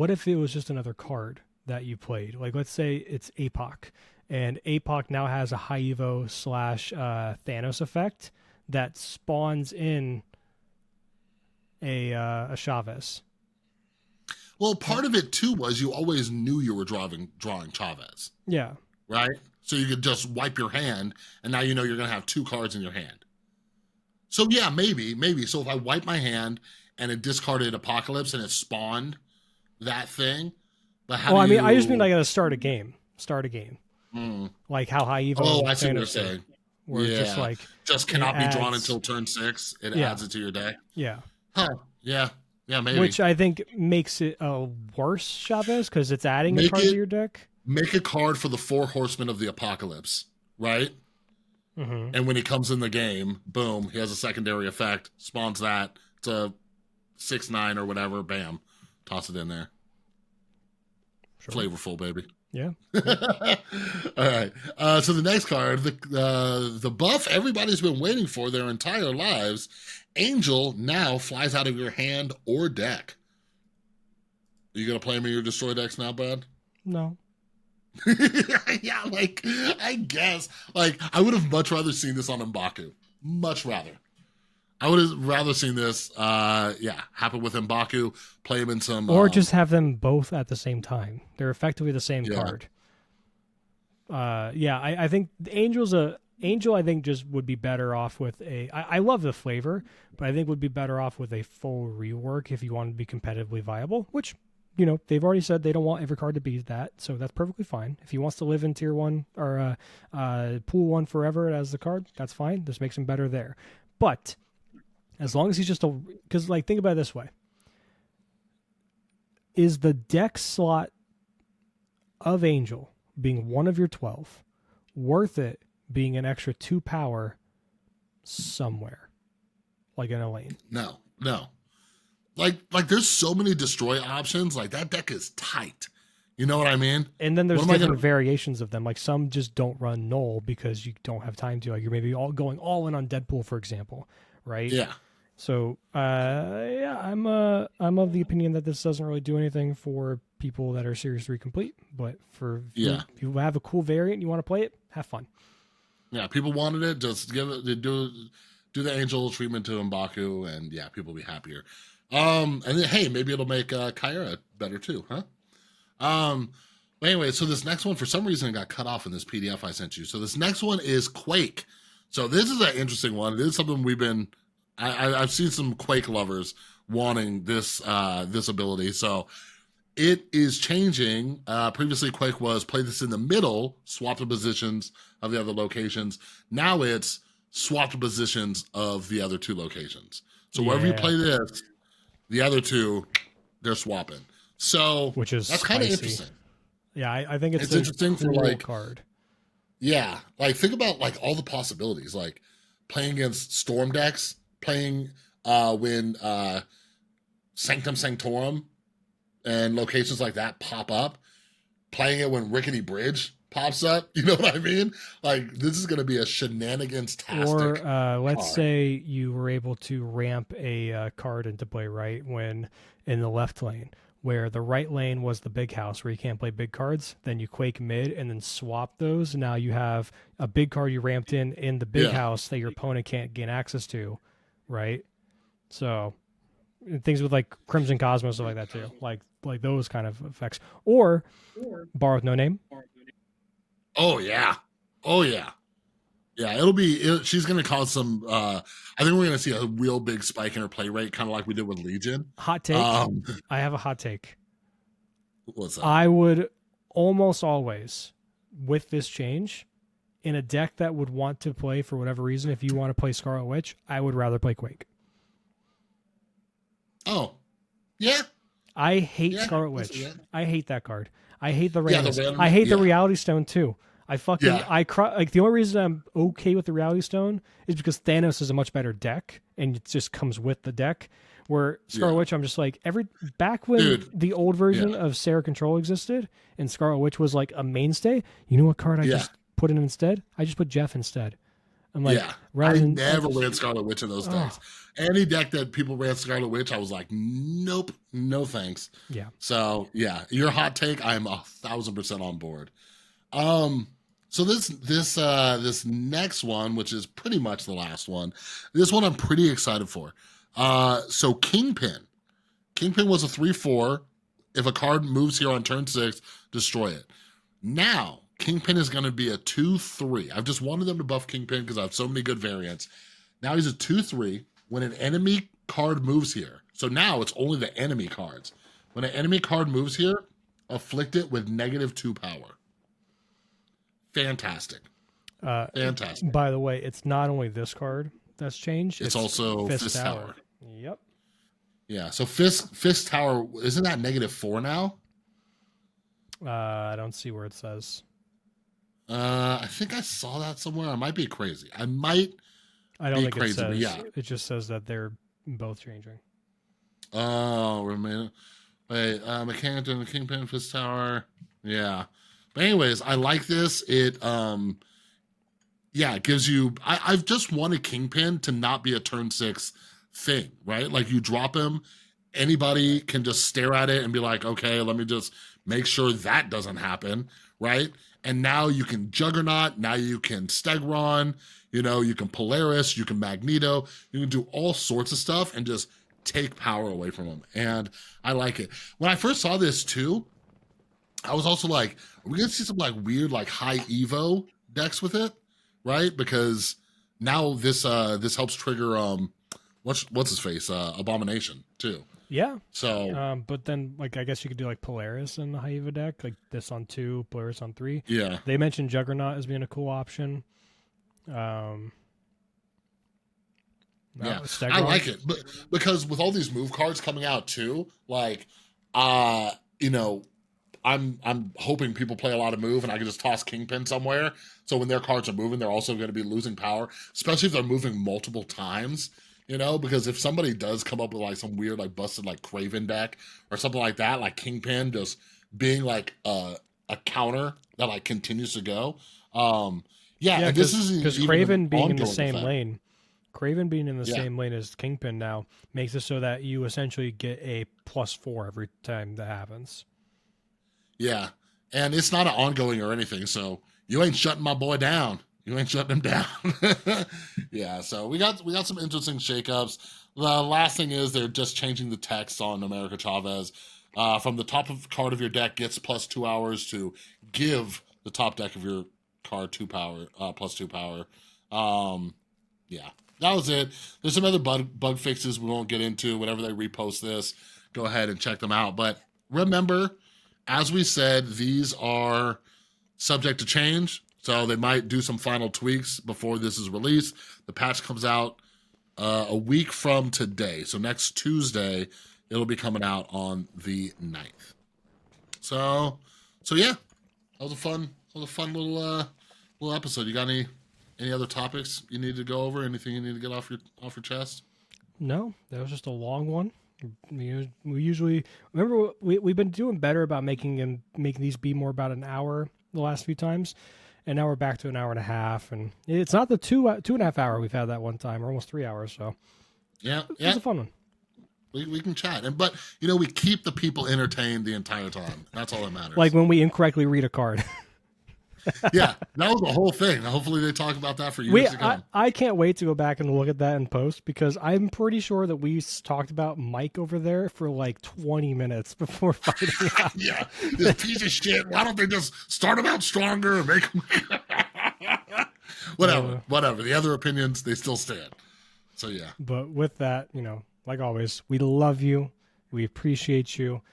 A: if it was just another card that you played? Like, let's say it's APOC, and APOC now has a high Evo / Thanos effect that spawns in a Chavez.
B: Well, part of it too was you always knew you were drawing Chavez.
A: Yeah.
B: Right? So you could just wipe your hand, and now you know you're going to have 2 cards in your hand. So yeah, maybe. So if I wipe my hand and it discarded Apocalypse and it spawned that thing, but how
A: I just mean I got to start a game. Like how high Evo.
B: Oh, I see what you're saying.
A: Where it's
B: just cannot be drawn until turn 6. It adds it to your day.
A: Yeah.
B: Huh. Yeah, maybe.
A: Which I think makes it a worse Chavez because it's adding a card to your deck.
B: Make a card for the 4 Horsemen of the Apocalypse, right?
A: Mm-hmm.
B: And when he comes in the game, boom, he has a secondary effect, spawns that. It's a 6-9 or whatever, bam, toss it in there. Sure. Flavorful, baby.
A: Yeah.
B: All right. So the next card, the buff everybody's been waiting for their entire lives. Angel now flies out of your hand or deck. Are you gonna play him in your destroy decks now, Brad?
A: No.
B: Yeah, like I guess. Like I would have much rather seen this on M'Baku. Much rather. I would have rather seen this, happen with M'Baku, play him in some...
A: Or just have them both at the same time. They're effectively the same card. I think Angel, I think, just would be better off with I love the flavor, but I think would be better off with a full rework if you want to be competitively viable, which, they've already said they don't want every card to be that, so that's perfectly fine. If he wants to live in Tier 1 or Pool 1 forever as the card, that's fine. This makes him better there. But... as long as he's just because think about it this way. Is the deck slot of Angel being one of your 12 worth it being an extra 2 power somewhere? Like in a lane?
B: No. Like there's so many destroy options. Like that deck is tight. You know what I mean?
A: And then there's
B: What am I
A: different
B: gonna?
A: variations of them. Like some just don't run null because you don't have time to. Like you're maybe going all in on Deadpool, for example, right?
B: Yeah,
A: So yeah, I'm of the opinion that this doesn't really do anything for people that are Series 3 complete, but for
B: yeah,
A: if you have a cool variant and you want to play it, have fun.
B: yeah. People wanted it. Just give it. Do the angel treatment to M'Baku, and yeah, people will be happier. And then, hey, maybe it'll make Kyera better too, huh? But anyway, so this next one, for some reason, it got cut off in this PDF I sent you. So this next one is Quake. So this is an interesting one. It is something we've been. I've seen some Quake lovers wanting this this ability. So it is changing. Previously, Quake was play this in the middle, swap the positions of the other locations. Now it's swap the positions of the other two locations. So wherever you
A: Yeah.
B: play this, the other two, they're swapping. So
A: Which is
B: that's kind of
A: spicy.
B: interesting.
A: Yeah, I think it's
B: It's
A: a
B: interesting for
A: cool
B: like,
A: card.
B: yeah, like think about like all the possibilities, like playing against storm decks, playing when Sanctum Sanctorum and locations like that pop up, playing it when Rickety Bridge pops up. You know what I mean? Like this is going to be a shenanigans-tastic
A: Or let's
B: card.
A: say you were able to ramp a card into play right when in the left lane, where the right lane was the big house where you can't play big cards. Then you Quake mid and then swap those. Now you have a big card you ramped in the big
B: Yeah.
A: house that your opponent can't gain access to, right? So things with like Crimson Cosmos stuff like that too, like those kind of effects. Or Bar with No Name.
B: Oh yeah. Oh yeah. Yeah, she's going to cause some. I think we're going to see a real big spike in her play rate, kind of like we did with Legion.
A: Hot take. I have a hot take.
B: What's that?
A: I would almost always, with this change, in a deck that would want to play for whatever reason, if you want to play Scarlet Witch, I would rather play Quake.
B: Oh, yeah.
A: I hate
B: Yeah,
A: Scarlet
B: I see
A: Witch.
B: that.
A: I hate that card. I hate the
B: Yeah, the
A: randoms.
B: random-
A: I hate the
B: yeah.
A: Reality Stone too. I fucking
B: Yeah.
A: like the only reason I'm okay with the Reality Stone is because Thanos is a much better deck and it just comes with the deck. Where Scarlet
B: Yeah.
A: Witch, I'm just like back when
B: Dude,
A: the old version of Sarah Control existed and Scarlet Witch was like a mainstay. You know what card I
B: Yeah.
A: just put in instead? I just put Jeff instead. I'm like,
B: yeah,
A: rather
B: I
A: than
B: never ran Scarlet Witch in those decks. Any deck that people ran Scarlet Witch, I was like, nope, no thanks.
A: Yeah.
B: So yeah, your hot take, I'm 1,000% on board. So this next one, which is pretty much the last one, this one I'm pretty excited for. So Kingpin was a 3/4. If a card moves here on turn 6, destroy it. Now Kingpin is going to be a 2/3. I've just wanted them to buff Kingpin because I have so many good variants. Now he's a 2/3 when an enemy card moves here. So now it's only the enemy cards. When an enemy card moves here, afflict it with -2 power. Fantastic. Fantastic.
A: By the way, it's not only this card that's changed.
B: It's also Fist Tower.
A: Yep.
B: Yeah, so Fist Tower, isn't that -4 now?
A: I don't see where it says.
B: I think I saw that somewhere. I might be crazy. I might
A: I don't
B: be
A: think
B: crazy,
A: it says.
B: but yeah.
A: It just says that they're both changing.
B: Oh, wait, Mechanic and the Kingpin, Fist Tower. Yeah. But anyways, I like this. It it gives you I've just wanted Kingpin to not be a turn 6 thing, right? Like you drop him, anybody can just stare at it and be like, okay, let me just make sure that doesn't happen, right? And now you can Juggernaut, now you can Stegron, you can Polaris, you can Magneto, you can do all sorts of stuff and just take power away from them. And I like it. When I first saw this too, I was also like, are we gonna see some like weird like high Evo decks with it, right? Because now this helps trigger what's his face Abomination too.
A: Yeah.
B: So
A: but then like I guess you could do like Polaris in the Haiva deck, like this on 2, Polaris on 3.
B: yeah,
A: They mentioned Juggernaut as being a cool option.
B: yeah,
A: Stegron.
B: I like it, but because with all these move cards coming out too, like I'm hoping people play a lot of move and I can just toss Kingpin somewhere. So when their cards are moving, they're also going to be losing power, especially if they're moving multiple times, because if somebody does come up with like some weird, like busted, like Craven deck or something like that, like Kingpin just being like a counter that like continues to go. Yeah,
A: Yeah,
B: and this is
A: because
B: even an
A: Craven being in the
B: ongoing
A: same
B: effect.
A: lane, Craven being in the
B: Yeah,
A: same lane as Kingpin now makes it so that you essentially get a +4 every time that happens.
B: yeah, and it's not an ongoing or anything. So you ain't shutting my boy down. You ain't shutting him down. Yeah, so we got some interesting shakeups. The last thing is they're just changing the text on America Chavez. From the top of card of your deck gets +2 hours to give the top deck of your card 2 power, +2 power. Yeah, that was it. There's some other bug fixes we won't get into. Whenever they repost this, go ahead and check them out. But remember, as we said, these are subject to change. So they might do some final tweaks before this is released. The patch comes out a week from today. So next Tuesday, it'll be coming out on the 9th. So yeah, that was a fun little episode. You got any other topics you need to go over? Anything you need to get off your chest?
A: No, that was just a long one. We usually remember we've been doing better about making these be more about an hour the last few times, and now we're back to an hour and a half, and it's not the 2.5 hour we've had that one time, or almost 3 hours. So
B: Yeah,
A: it was a fun one.
B: We can chat, but we keep the people entertained the entire time. That's all that matters.
A: Like when we incorrectly read a card.
B: Yeah, that was the whole thing. Hopefully they talk about that for years to come.
A: I can't wait to go back and look at that in post, because I'm pretty sure that we talked about Mike over there for like 20 minutes before fighting out.
B: Yeah, this piece of shit. Why don't they just start him out stronger and make him... Whatever. The other opinions, they still stand. So yeah.
A: But with that, like always, we love you. We appreciate you.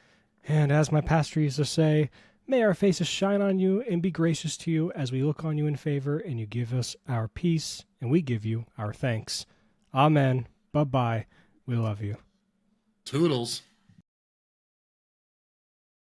A: And as my pastor used to say, may our faces shine on you and be gracious to you as we look on you in favor, and you give us our peace and we give you our thanks. Amen. Bye-bye. We love you.
B: Toodles.